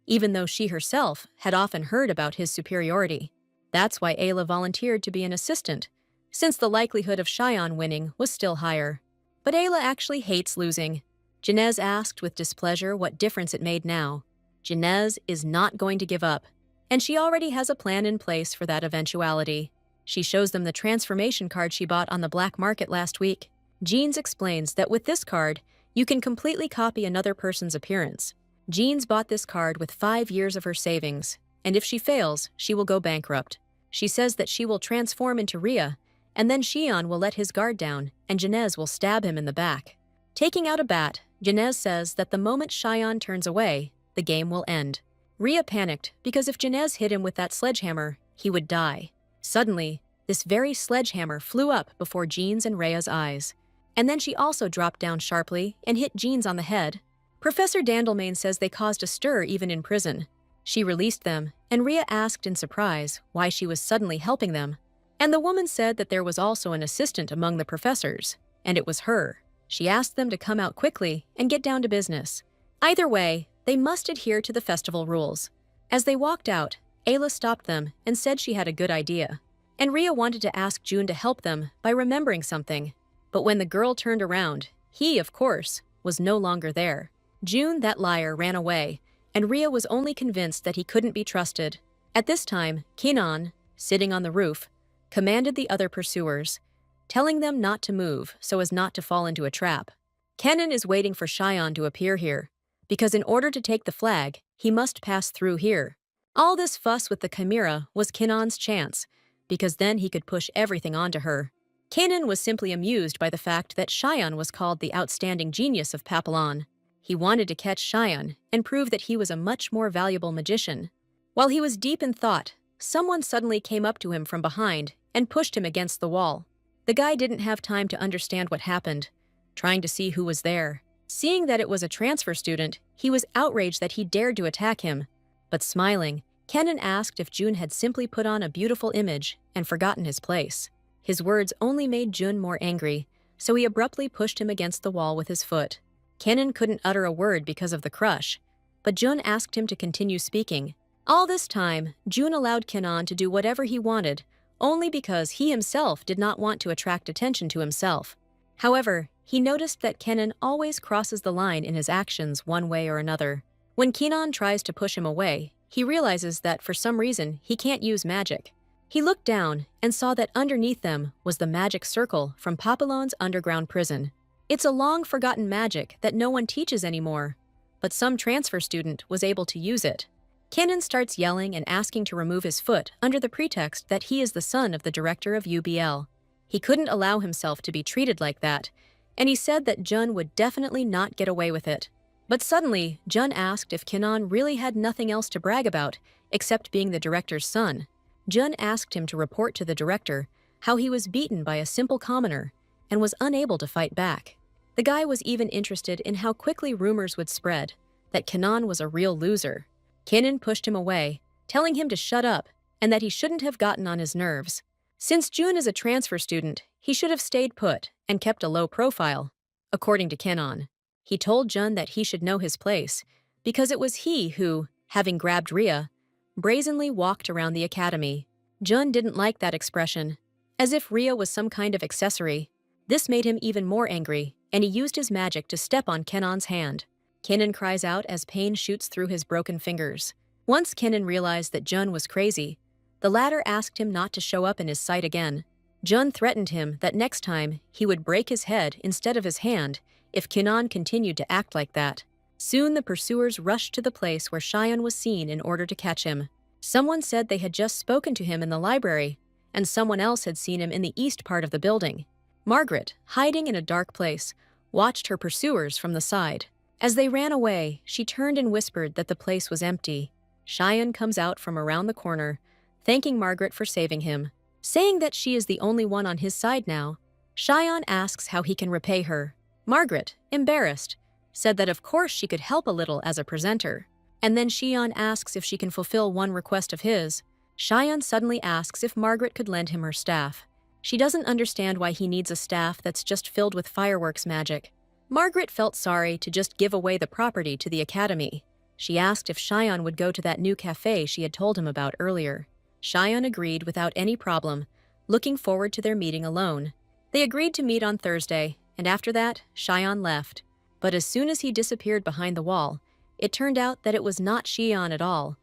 even though she herself had often heard about his superiority. That's why Ayla volunteered to be an assistant, since the likelihood of Xian winning was still higher. But Ayla actually hates losing. Jinez asked with displeasure what difference it made now. Jinez is not going to give up, and she already has a plan in place for that eventuality. She shows them the transformation card she bought on the black market last week. Jeans explains that with this card, you can completely copy another person's appearance. Jeans bought this card with 5 years of her savings, and if she fails, she will go bankrupt. She says that she will transform into Rhea, and then Xian will let his guard down, and Jinez will stab him in the back. Taking out a bat, Jinez says that the moment Xian turns away, the game will end. Rhea panicked because if Janez hit him with that sledgehammer, he would die. Suddenly, this very sledgehammer flew up before Jean's and Rhea's eyes. And then she also dropped down sharply and hit Jeans on the head. Professor Dandelmain says they caused a stir even in prison. She released them, and Rhea asked in surprise why she was suddenly helping them. And the woman said that there was also an assistant among the professors, and it was her. She asked them to come out quickly and get down to business. Either way, they must adhere to the festival rules. As they walked out, Ayla stopped them and said she had a good idea. And Rhea wanted to ask June to help them by remembering something. But when the girl turned around, he, of course, was no longer there. June, that liar, ran away, and Rhea was only convinced that he couldn't be trusted. At this time, Kenan, sitting on the roof, commanded the other pursuers, telling them not to move so as not to fall into a trap. Kenan is waiting for Cheyenne to appear here, because in order to take the flag, he must pass through here. All this fuss with the Chimera was Kenan's chance, because then he could push everything onto her. Kenan was simply amused by the fact that Cheyenne was called the outstanding genius of Papillon. He wanted to catch Cheyenne and prove that he was a much more valuable magician. While he was deep in thought, someone suddenly came up to him from behind and pushed him against the wall. The guy didn't have time to understand what happened, trying to see who was there. Seeing that it was a transfer student, he was outraged that he dared to attack him. But smiling, Kenan asked if June had simply put on a beautiful image and forgotten his place. His words only made June more angry, so he abruptly pushed him against the wall with his foot. Kenan couldn't utter a word because of the crush, but June asked him to continue speaking. All this time, June allowed Kenan to do whatever he wanted, only because he himself did not want to attract attention to himself. However, he noticed that Kenan always crosses the line in his actions one way or another. When Kenan tries to push him away, he realizes that for some reason he can't use magic. He looked down and saw that underneath them was the magic circle from Papillon's underground prison. It's a long-forgotten magic that no one teaches anymore, but some transfer student was able to use it. Kenan starts yelling and asking to remove his foot under the pretext that he is the son of the director of UBL. He couldn't allow himself to be treated like that, and he said that Jun would definitely not get away with it. But suddenly, Jun asked if Kenan really had nothing else to brag about except being the director's son. Jun asked him to report to the director how he was beaten by a simple commoner and was unable to fight back. The guy was even interested in how quickly rumors would spread that Kenan was a real loser. Kenan pushed him away, telling him to shut up and that he shouldn't have gotten on his nerves. Since Jun is a transfer student, he should have stayed put and kept a low profile, according to Kenan. He told Jun that he should know his place, because it was he who, having grabbed Rhea, brazenly walked around the academy. Jun didn't like that expression, as if Rhea was some kind of accessory. This made him even more angry, and he used his magic to step on Kenan's hand. Kenan cries out as pain shoots through his broken fingers. Once Kenan realized that Jun was crazy, the latter asked him not to show up in his sight again. Jun threatened him that next time he would break his head instead of his hand if Kenan continued to act like that. Soon the pursuers rushed to the place where Cheyenne was seen in order to catch him. Someone said they had just spoken to him in the library, and someone else had seen him in the east part of the building. Margaret, hiding in a dark place, watched her pursuers from the side. As they ran away, she turned and whispered that the place was empty. Cheyenne comes out from around the corner, thanking Margaret for saving him. Saying that she is the only one on his side now, Cheyenne asks how he can repay her. Margaret, embarrassed, said that of course she could help a little as a presenter. And then Cheyenne asks if she can fulfill one request of his. Cheyenne suddenly asks if Margaret could lend him her staff. She doesn't understand why he needs a staff that's just filled with fireworks magic. Margaret felt sorry to just give away the property to the academy. She asked if Cheyenne would go to that new cafe she had told him about earlier. Cheyenne agreed without any problem, looking forward to their meeting alone. They agreed to meet on Thursday, and after that, Cheyenne left. But as soon as he disappeared behind the wall, it turned out that it was not Cheyenne at all,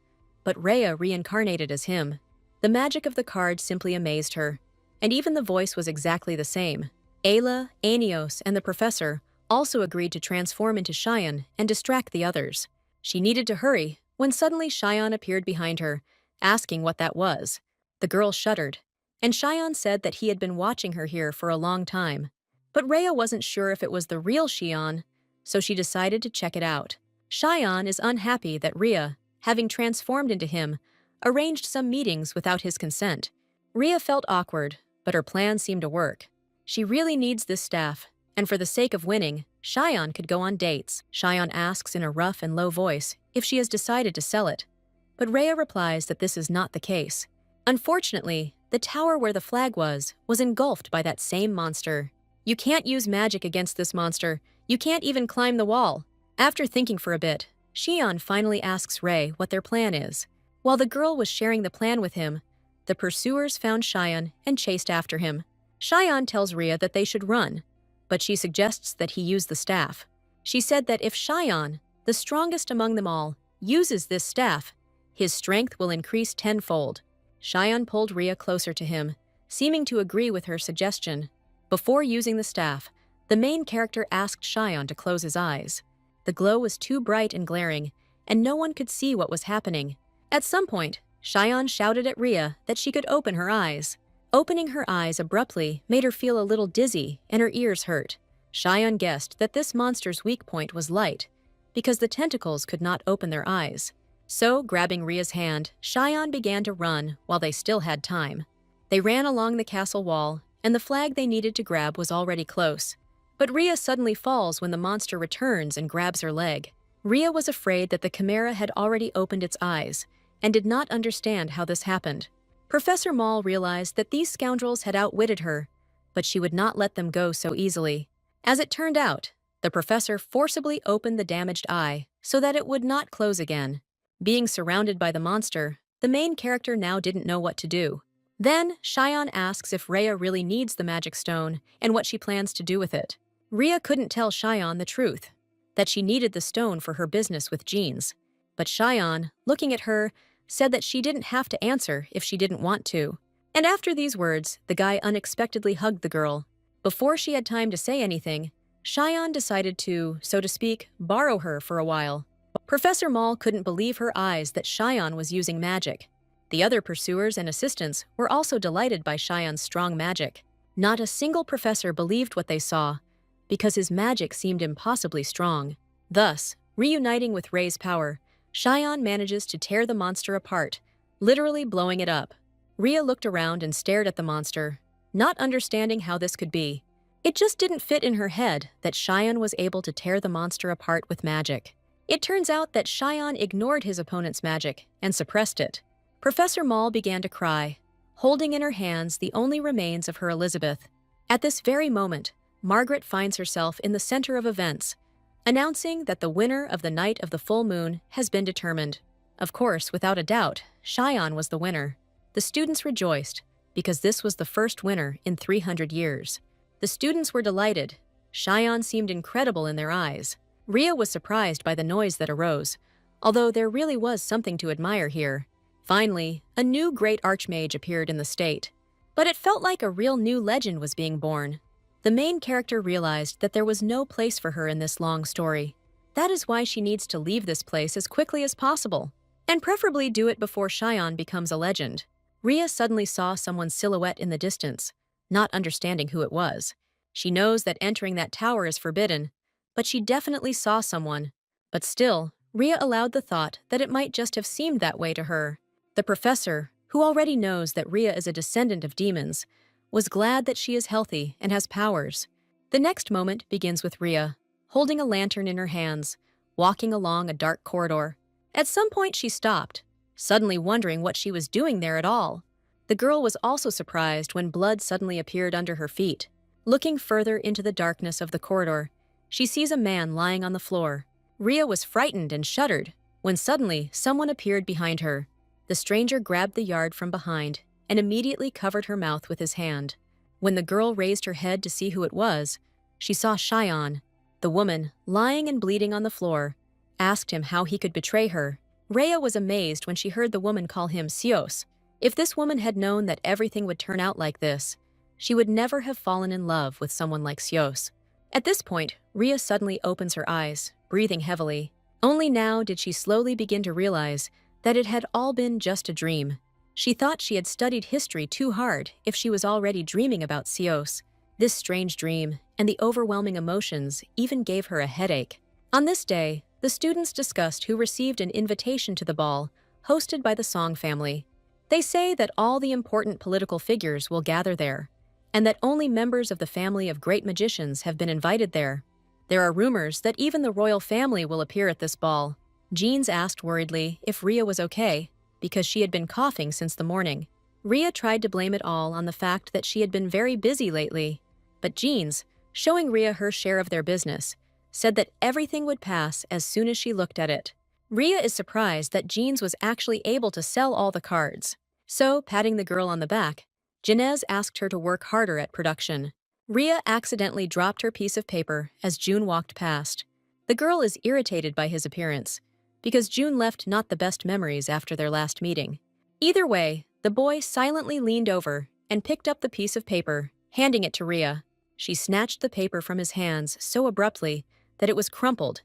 but Rhea reincarnated as him. The magic of the card simply amazed her, and even the voice was exactly the same. Ayla, Aeneos, and the professor also agreed to transform into Cheyenne and distract the others. She needed to hurry when suddenly Cheyenne appeared behind her, asking what that was. The girl shuddered, and Cheyenne said that he had been watching her here for a long time. But Rhea wasn't sure if it was the real Cheyenne, so she decided to check it out. Cheyenne is unhappy that Rhea, having transformed into him, arranged some meetings without his consent. Rhea felt awkward, but her plan seemed to work. She really needs this staff, and for the sake of winning, Cheyenne could go on dates. Cheyenne asks in a rough and low voice if she has decided to sell it, but Rhea replies that this is not the case. Unfortunately, the tower where the flag was engulfed by that same monster. You can't use magic against this monster. You can't even climb the wall. After thinking for a bit, Cheyenne finally asks Ray what their plan is. While the girl was sharing the plan with him, the pursuers found Cheyenne and chased after him. Cheyenne tells Rhea that they should run, but she suggests that he use the staff. She said that if Cheyenne, the strongest among them all, uses this staff, his strength will increase tenfold. Cheyenne pulled Rhea closer to him, seeming to agree with her suggestion. Before using the staff, the main character asked Cheyenne to close his eyes. The glow was too bright and glaring, and no one could see what was happening. At some point, Cheyenne shouted at Rhea that she could open her eyes. Opening her eyes abruptly made her feel a little dizzy and her ears hurt. Cheyenne guessed that this monster's weak point was light, because the tentacles could not open their eyes. So, grabbing Rhea's hand, Cheyenne began to run while they still had time. They ran along the castle wall, and the flag they needed to grab was already close. But Rhea suddenly falls when the monster returns and grabs her leg. Rhea was afraid that the chimera had already opened its eyes, and did not understand how this happened. Professor Maul realized that these scoundrels had outwitted her, but she would not let them go so easily. As it turned out, the professor forcibly opened the damaged eye so that it would not close again. Being surrounded by the monster, the main character now didn't know what to do. Then, Cheyenne asks if Rhea really needs the magic stone and what she plans to do with it. Rhea couldn't tell Cheyenne the truth, that she needed the stone for her business with jeans. But Cheyenne, looking at her, said that she didn't have to answer if she didn't want to. And after these words, the guy unexpectedly hugged the girl. Before she had time to say anything, Cheyenne decided to, so to speak, borrow her for a while. Professor Maul couldn't believe her eyes that Cheyenne was using magic. The other pursuers and assistants were also delighted by Cheyenne's strong magic. Not a single professor believed what they saw, because his magic seemed impossibly strong. Thus, reuniting with Ray's power, Cheyenne manages to tear the monster apart, literally blowing it up. Rhea looked around and stared at the monster, not understanding how this could be. It just didn't fit in her head that Cheyenne was able to tear the monster apart with magic. It turns out that Cheyenne ignored his opponent's magic and suppressed it. Professor Maul began to cry, holding in her hands the only remains of her Elizabeth. At this very moment, Margaret finds herself in the center of events, announcing that the winner of the Night of the Full Moon has been determined. Of course, without a doubt, Cheyenne was the winner. The students rejoiced, because this was the first winner in 300 years. The students were delighted. Cheyenne seemed incredible in their eyes. Rhea was surprised by the noise that arose, although there really was something to admire here. Finally, a new great archmage appeared in the state. But it felt like a real new legend was being born. The main character realized that there was no place for her in this long story. That is why she needs to leave this place as quickly as possible, and preferably do it before Cheyenne becomes a legend. Rhea suddenly saw someone's silhouette in the distance, not understanding who it was. She knows that entering that tower is forbidden, but she definitely saw someone. But still, Rhea allowed the thought that it might just have seemed that way to her. The professor, who already knows that Rhea is a descendant of demons, was glad that she is healthy and has powers. The next moment begins with Rhea, holding a lantern in her hands, walking along a dark corridor. At some point she stopped, suddenly wondering what she was doing there at all. The girl was also surprised when blood suddenly appeared under her feet. Looking further into the darkness of the corridor, she sees a man lying on the floor. Rhea was frightened and shuddered, when suddenly someone appeared behind her. The stranger grabbed the yard from behind and immediately covered her mouth with his hand. When the girl raised her head to see who it was, she saw Cheyenne. The woman, lying and bleeding on the floor, asked him how he could betray her. Rhea was amazed when she heard the woman call him Sios. If this woman had known that everything would turn out like this, she would never have fallen in love with someone like Sios. At this point, Rhea suddenly opens her eyes, breathing heavily. Only now did she slowly begin to realize that it had all been just a dream. She thought she had studied history too hard if she was already dreaming about Sios. This strange dream and the overwhelming emotions even gave her a headache. On this day, the the students discussed who received an invitation to the ball hosted by the Song family. They say that all the important political figures will gather there, and that only members of the family of great magicians have been invited there. There are rumors that even the royal family will appear at this ball. Jeans asked worriedly if Rhea was okay, because she had been coughing since the morning. Rhea tried to blame it all on the fact that she had been very busy lately, but Jeans, showing Rhea her share of their business, said that everything would pass as soon as she looked at it. Rhea is surprised that Jeans was actually able to sell all the cards. So, patting the girl on the back, Janez asked her to work harder at production. Rhea accidentally dropped her piece of paper as June walked past. The girl is irritated by his appearance, because June left not the best memories after their last meeting. Either way, the boy silently leaned over and picked up the piece of paper, handing it to Rhea. She snatched the paper from his hands so abruptly that it was crumpled,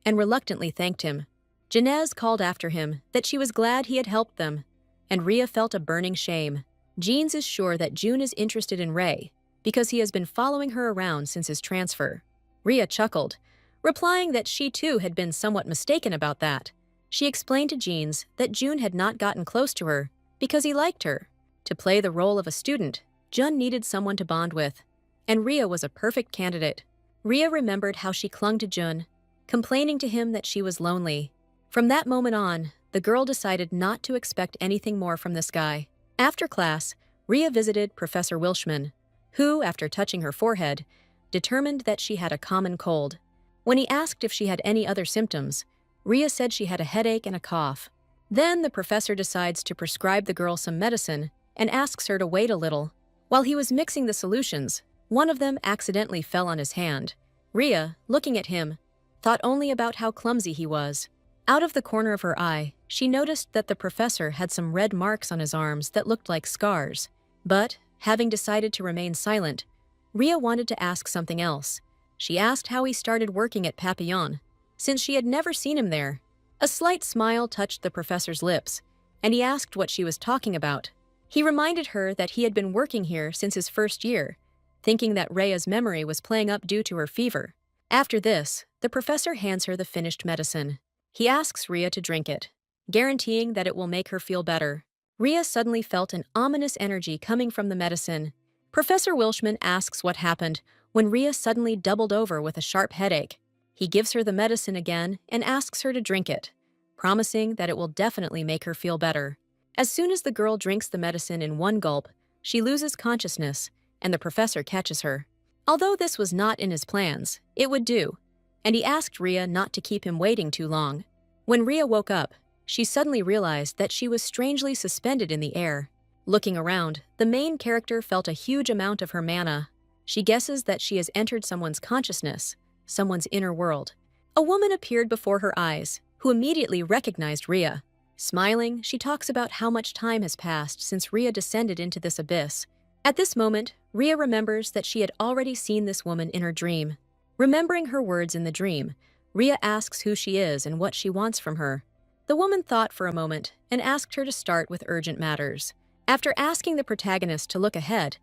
and reluctantly thanked him. Janez called after him that she was glad he had helped them, and Rhea felt a burning shame. Jeans is sure that June is interested in Ray, because he has been following her around since his transfer. Rhea chuckled, replying that she too had been somewhat mistaken about that. She explained to Jeans that June had not gotten close to her because he liked her. To play the role of a student, Jun needed someone to bond with, and Rhea was a perfect candidate. Rhea remembered how she clung to Jun, complaining to him that she was lonely. From that moment on, the girl decided not to expect anything more from this guy. After class, Rhea visited Professor Wilshman, who, after touching her forehead, determined that she had a common cold. When he asked if she had any other symptoms, Rhea said she had a headache and a cough. Then the professor decides to prescribe the girl some medicine and asks her to wait a little. While he was mixing the solutions, one of them accidentally fell on his hand. Rhea, looking at him, thought only about how clumsy he was. Out of the corner of her eye, she noticed that the professor had some red marks on his arms that looked like scars. But, having decided to remain silent, Rhea wanted to ask something else. She asked how he started working at Papillon, since she had never seen him there. A slight smile touched the professor's lips, and he asked what she was talking about. He reminded her that he had been working here since his first year, thinking that Rhea's memory was playing up due to her fever. After this, the professor hands her the finished medicine. He asks Rhea to drink it, guaranteeing that it will make her feel better. Rhea suddenly felt an ominous energy coming from the medicine. Professor Wilshman asks what happened when Rhea suddenly doubled over with a sharp headache. He gives her the medicine again and asks her to drink it, promising that it will definitely make her feel better. As soon as the girl drinks the medicine in one gulp, she loses consciousness, and the professor catches her. Although this was not in his plans, it would do, and he asked Rhea not to keep him waiting too long. When Rhea woke up, she suddenly realized that she was strangely suspended in the air. Looking around, the main character felt a huge amount of her mana. She guesses that she has entered someone's consciousness, someone's inner world. A woman appeared before her eyes, who immediately recognized Rhea. Smiling, she talks about how much time has passed since Rhea descended into this abyss. At this moment, Rhea remembers that she had already seen this woman in her dream. Remembering her words in the dream, Rhea asks who she is and what she wants from her. The woman thought for a moment and asked her to start with urgent matters. After asking the protagonist to look ahead,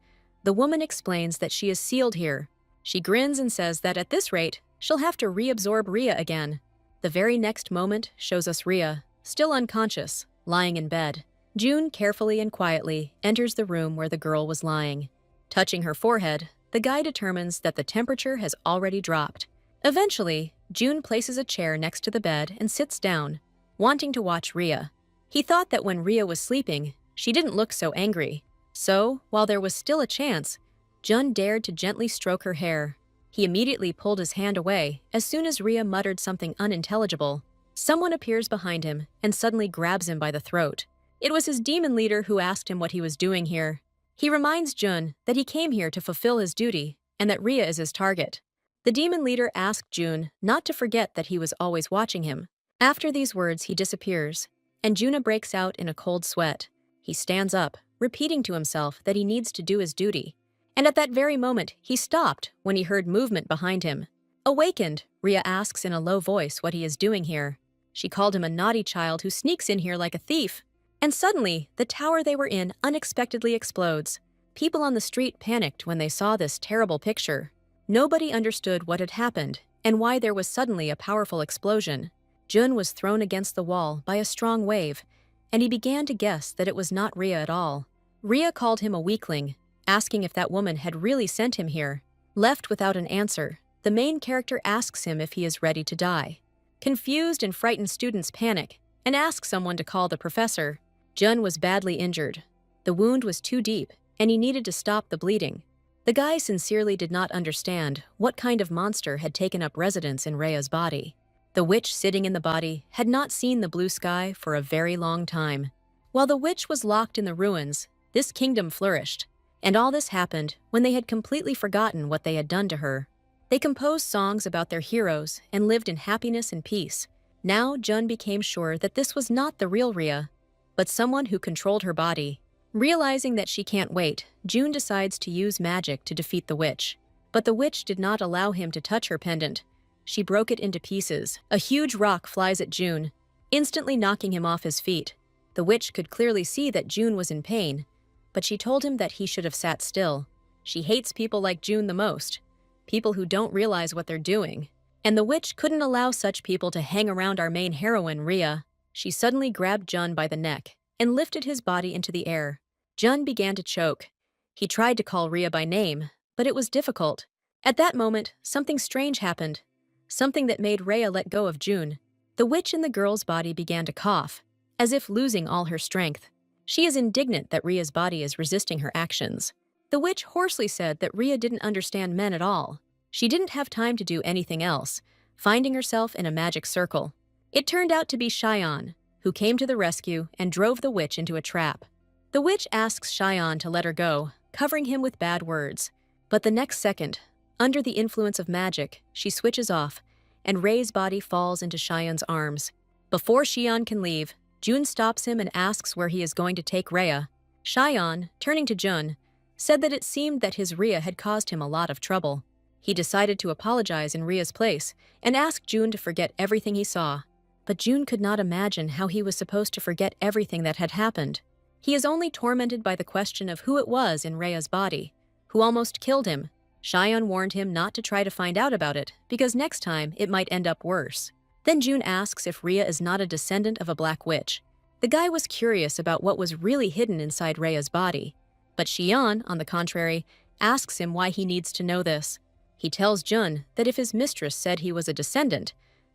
the woman explains that she is sealed here. She grins and says that at this rate, she'll have to reabsorb Rhea again. The very next moment shows us Rhea, still unconscious, lying in bed. June carefully and quietly enters the room where the girl was lying. Touching her forehead, the guy determines that the temperature has already dropped. Eventually, June places a chair next to the bed and sits down, wanting to watch Rhea. He thought that when Rhea was sleeping, she didn't look so angry. So, while there was still a chance, Jun dared to gently stroke her hair. He immediately pulled his hand away as soon as Rhea muttered something unintelligible. Someone appears behind him and suddenly grabs him by the throat. It was his demon leader who asked him what he was doing here. He reminds Jun that he came here to fulfill his duty and that Rhea is his target. The demon leader asked Jun not to forget that he was always watching him. After these words, he disappears, and Juna breaks out in a cold sweat. He stands up, repeating to himself that he needs to do his duty. And at that very moment, he stopped when he heard movement behind him. Awakened, Rhea asks in a low voice what he is doing here. She called him a naughty child who sneaks in here like a thief. And suddenly, the tower they were in unexpectedly explodes. People on the street panicked when they saw this terrible picture. Nobody understood what had happened and why there was suddenly a powerful explosion. Jun was thrown against the wall by a strong wave, and he began to guess that it was not Rhea at all. Rhea called him a weakling, asking if that woman had really sent him here. Left without an answer, the main character asks him if he is ready to die. Confused and frightened students panic and ask someone to call the professor. Jun was badly injured. The wound was too deep, and he needed to stop the bleeding. The guy sincerely did not understand what kind of monster had taken up residence in Rhea's body. The witch sitting in the body had not seen the blue sky for a very long time. While the witch was locked in the ruins, this kingdom flourished, and all this happened when they had completely forgotten what they had done to her. They composed songs about their heroes and lived in happiness and peace. Now Jun became sure that this was not the real Rhea, but someone who controlled her body. Realizing that she can't wait, June decides to use magic to defeat the witch. But the witch did not allow him to touch her pendant. She broke it into pieces. A huge rock flies at June, instantly knocking him off his feet. The witch could clearly see that June was in pain, but she told him that he should have sat still. She hates people like June the most, people who don't realize what they're doing. And the witch couldn't allow such people to hang around our main heroine, Rhea. She suddenly grabbed Jun by the neck and lifted his body into the air. Jun began to choke. He tried to call Rhea by name, but it was difficult. At that moment, something strange happened. Something that made Rhea let go of June. The witch in the girl's body began to cough, as if losing all her strength. She is indignant that Rhea's body is resisting her actions. The witch hoarsely said that Rhea didn't understand men at all. She didn't have time to do anything else, finding herself in a magic circle. It turned out to be Cheyenne, who came to the rescue and drove the witch into a trap. The witch asks Cheyenne to let her go, covering him with bad words. But the next second, under the influence of magic, she switches off, and Ray's body falls into Cheyenne's arms. Before Cheyenne can leave, June stops him and asks where he is going to take Rhea. Cheyenne, turning to Jun, said that it seemed that his Rhea had caused him a lot of trouble. He decided to apologize in Rhea's place and asked June to forget everything he saw. But June could not imagine how he was supposed to forget everything that had happened. He is only tormented by the question of who it was in Rhea's body, who almost killed him. Cheyenne warned him not to try to find out about it, because next time it might end up worse. Then June asks if Rhea is not a descendant of a black witch. The guy was curious about what was really hidden inside Rhea's body. But Cheyenne, on the contrary, asks him why he needs to know this. He tells Jun that if his mistress said he was a descendant,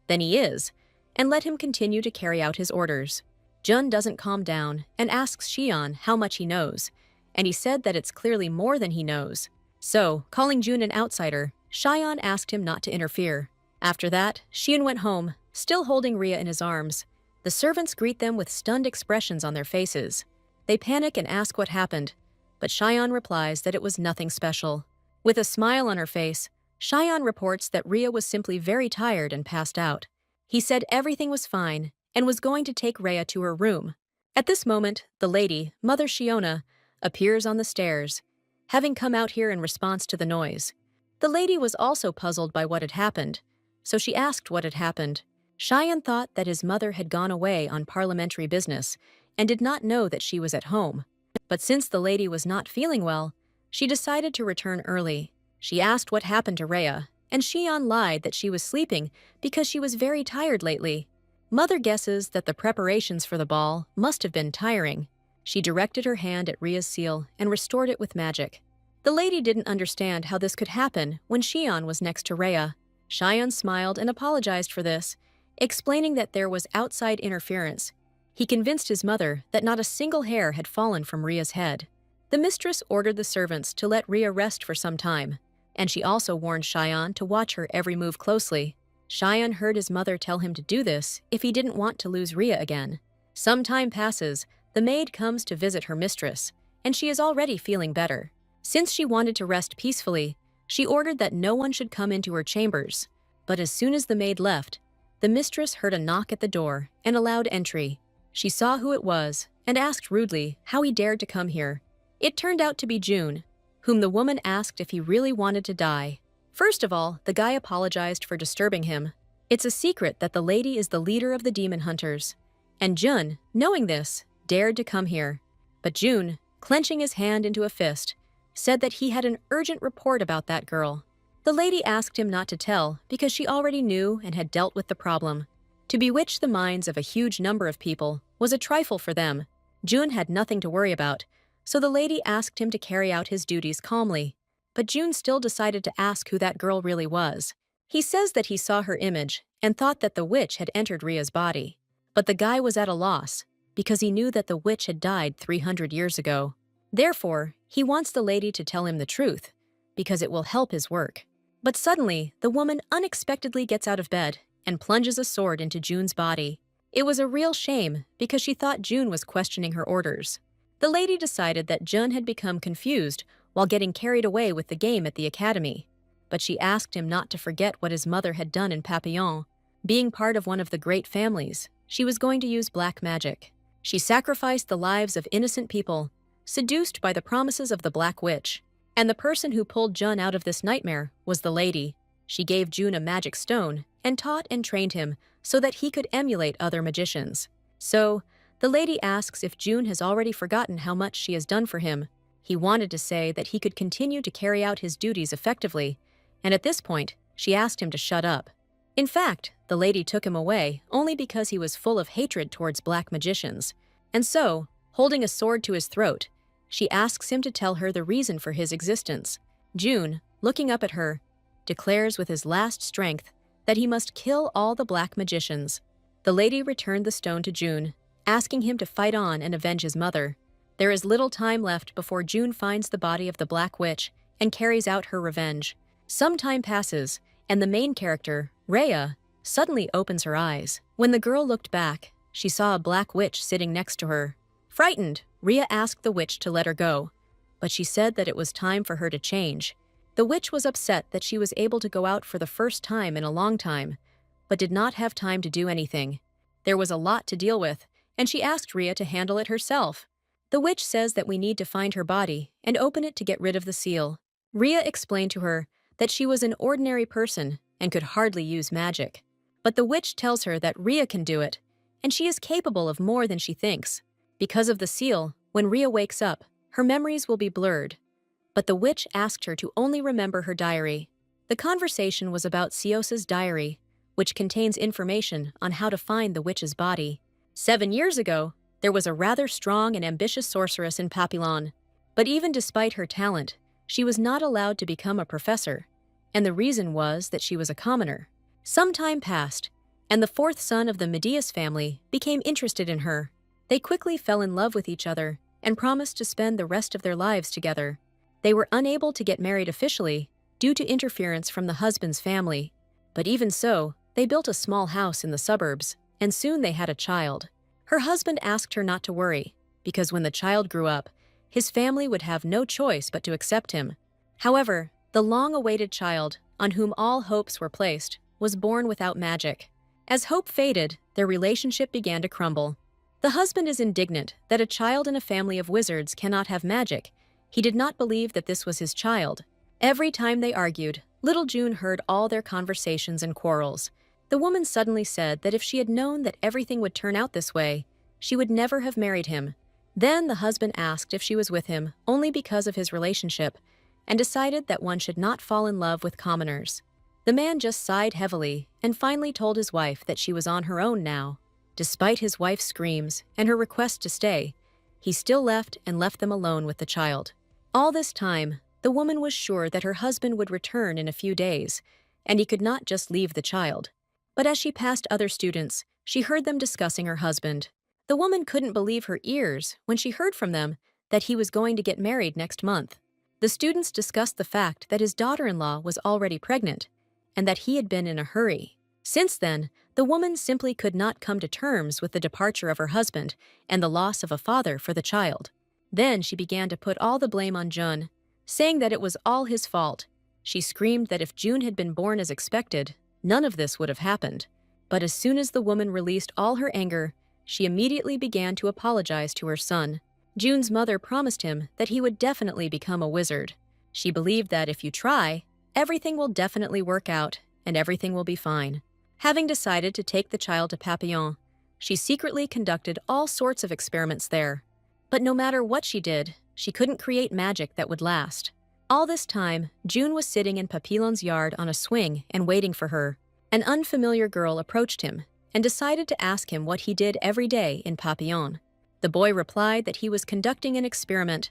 then he is, and let him continue to carry out his orders. Jun doesn't calm down and asks Cheyenne how much he knows, and he said that it's clearly more than he knows. So, calling June an outsider, Cheyenne asked him not to interfere. After that, Cheyenne went home, still holding Rhea in his arms. The servants greet them with stunned expressions on their faces. They panic and ask what happened, but Cheyenne replies that it was nothing special. With a smile on her face, Cheyenne reports that Rhea was simply very tired and passed out. He said everything was fine and was going to take Rhea to her room. At this moment, the lady, Mother Shiona, appears on the stairs, having come out here in response to the noise. The lady was also puzzled by what had happened, so she asked what had happened. Cheyenne thought that his mother had gone away on parliamentary business and did not know that she was at home. But since the lady was not feeling well, she decided to return early. She asked what happened to Rhea, and Cheyenne lied that she was sleeping because she was very tired lately. Mother guesses that the preparations for the ball must have been tiring. She directed her hand at Rhea's seal and restored it with magic. The lady didn't understand how this could happen when Cheyenne was next to Rhea. Cheyenne smiled and apologized for this, explaining that there was outside interference. He convinced his mother that not a single hair had fallen from Rhea's head. The mistress ordered the servants to let Rhea rest for some time, and she also warned Cheyenne to watch her every move closely. Cheyenne heard his mother tell him to do this if he didn't want to lose Rhea again. Some time passes. The maid comes to visit her mistress, and she is already feeling better. Since she wanted to rest peacefully, she ordered that no one should come into her chambers. But as soon as the maid left, the mistress heard a knock at the door and allowed entry. She saw who it was and asked rudely how he dared to come here. It turned out to be June, whom the woman asked if he really wanted to die. First of all, the guy apologized for disturbing him. It's a secret that the lady is the leader of the demon hunters. And Jun, knowing this, dared to come here. But June, clenching his hand into a fist, said that he had an urgent report about that girl. The lady asked him not to tell because she already knew and had dealt with the problem. To bewitch the minds of a huge number of people was a trifle for them. June had nothing to worry about, so the lady asked him to carry out his duties calmly. But June still decided to ask who that girl really was. He says that he saw her image and thought that the witch had entered Ria's body. But the guy was at a loss, because he knew that the witch had died 300 years ago. Therefore, he wants the lady to tell him the truth, because it will help his work. But suddenly, the woman unexpectedly gets out of bed and plunges a sword into June's body. It was a real shame, because she thought June was questioning her orders. The lady decided that June had become confused while getting carried away with the game at the academy. But she asked him not to forget what his mother had done in Papillon. Being part of one of the great families, she was going to use black magic. She sacrificed the lives of innocent people, seduced by the promises of the Black Witch. And the person who pulled Jun out of this nightmare was the lady. She gave June a magic stone and taught and trained him so that he could emulate other magicians. So, the lady asks if June has already forgotten how much she has done for him. He wanted to say that he could continue to carry out his duties effectively, and at this point, she asked him to shut up. In fact, the lady took him away only because he was full of hatred towards black magicians. And so, holding a sword to his throat, she asks him to tell her the reason for his existence. June, looking up at her, declares with his last strength that he must kill all the black magicians. The lady returned the stone to June, asking him to fight on and avenge his mother. There is little time left before June finds the body of the Black Witch and carries out her revenge. Some time passes, and the main character, Rhea, suddenly opens her eyes. When the girl looked back, she saw a Black Witch sitting next to her. Frightened, Rhea asked the witch to let her go, but she said that it was time for her to change. The witch was upset that she was able to go out for the first time in a long time, but did not have time to do anything. There was a lot to deal with, and she asked Rhea to handle it herself. The witch says that we need to find her body and open it to get rid of the seal. Rhea explained to her that she was an ordinary person and could hardly use magic. But the witch tells her that Rhea can do it, and she is capable of more than she thinks. Because of the seal, when Rhea wakes up, her memories will be blurred. But the witch asked her to only remember her diary. The conversation was about Sios's diary, which contains information on how to find the witch's body. 7 years ago, there was a rather strong and ambitious sorceress in Papillon. But even despite her talent, she was not allowed to become a professor, and the reason was that she was a commoner. Some time passed, and the fourth son of the Medius family became interested in her. They quickly fell in love with each other and promised to spend the rest of their lives together. They were unable to get married officially due to interference from the husband's family. But even so, they built a small house in the suburbs, and soon they had a child. Her husband asked her not to worry, because when the child grew up, his family would have no choice but to accept him. However, the long-awaited child, on whom all hopes were placed, was born without magic. As hope faded, their relationship began to crumble. The husband is indignant that a child in a family of wizards cannot have magic. He did not believe that this was his child. Every time they argued, little June heard all their conversations and quarrels. The woman suddenly said that if she had known that everything would turn out this way, she would never have married him. Then the husband asked if she was with him only because of his relationship, and decided that one should not fall in love with commoners. The man just sighed heavily and finally told his wife that she was on her own now. Despite his wife's screams and her request to stay, he still left them alone with the child. All this time, the woman was sure that her husband would return in a few days, and he could not just leave the child. But as she passed other students, she heard them discussing her husband. The woman couldn't believe her ears when she heard from them that he was going to get married next month. The students discussed the fact that his daughter-in-law was already pregnant, and that he had been in a hurry. Since then, the woman simply could not come to terms with the departure of her husband and the loss of a father for the child. Then she began to put all the blame on Jun, saying that it was all his fault. She screamed that if June had been born as expected, none of this would have happened. But as soon as the woman released all her anger, she immediately began to apologize to her son. June's mother promised him that he would definitely become a wizard. She believed that if you try, everything will definitely work out and everything will be fine. Having decided to take the child to Papillon, she secretly conducted all sorts of experiments there. But no matter what she did, she couldn't create magic that would last. All this time, June was sitting in Papillon's yard on a swing and waiting for her. An unfamiliar girl approached him, and decided to ask him what he did every day in Papillon. The boy replied that he was conducting an experiment,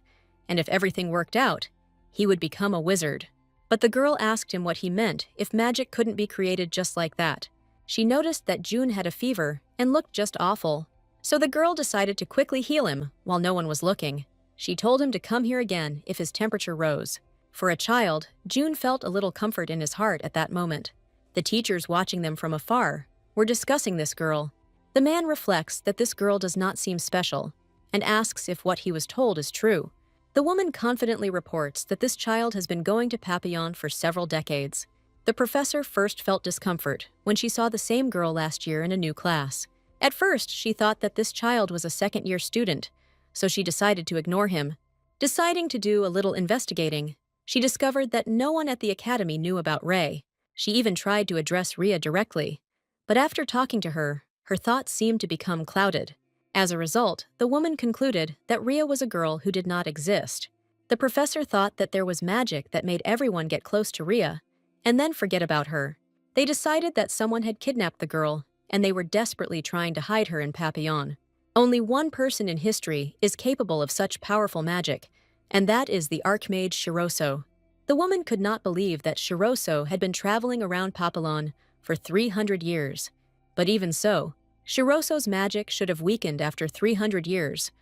and if everything worked out, he would become a wizard. But the girl asked him what he meant if magic couldn't be created just like that. She noticed that June had a fever and looked just awful. So the girl decided to quickly heal him while no one was looking. She told him to come here again if his temperature rose. For a child, June felt a little comfort in his heart at that moment. The teachers watching them from afar were discussing this girl. The man reflects that this girl does not seem special and asks if what he was told is true. The woman confidently reports that this child has been going to Papillon for several decades. The professor first felt discomfort when she saw the same girl last year in a new class. At first, she thought that this child was a second-year student, so she decided to ignore him. Deciding to do a little investigating, she discovered that no one at the academy knew about Ray. She even tried to address Rhea directly. But after talking to her, her thoughts seemed to become clouded. As a result, the woman concluded that Rhea was a girl who did not exist. The professor thought that there was magic that made everyone get close to Rhea, and then forget about her. They decided that someone had kidnapped the girl, and they were desperately trying to hide her in Papillon. Only one person in history is capable of such powerful magic, and that is the Archmage Shiroso. The woman could not believe that Shiroso had been traveling around Papillon for 300 years. But even so, Shiroso's magic should have weakened after 300 years,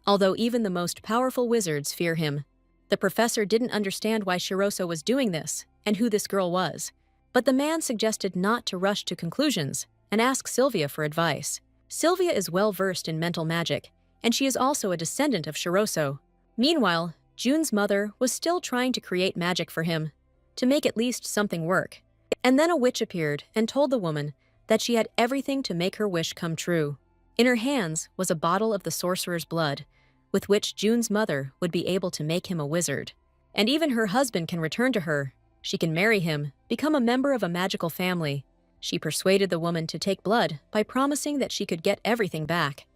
although even the most powerful wizards fear him. The professor didn't understand why Shiroso was doing this and who this girl was. But the man suggested not to rush to conclusions and ask Sylvia for advice. Sylvia is well-versed in mental magic, and she is also a descendant of Shiroso. Meanwhile, June's mother was still trying to create magic for him, to make at least something work. And then a witch appeared and told the woman that she had everything to make her wish come true. In her hands was a bottle of the sorcerer's blood, with which June's mother would be able to make him a wizard. And even her husband can return to her. She can marry him, become a member of a magical family. She persuaded the woman to take blood by promising that she could get everything back.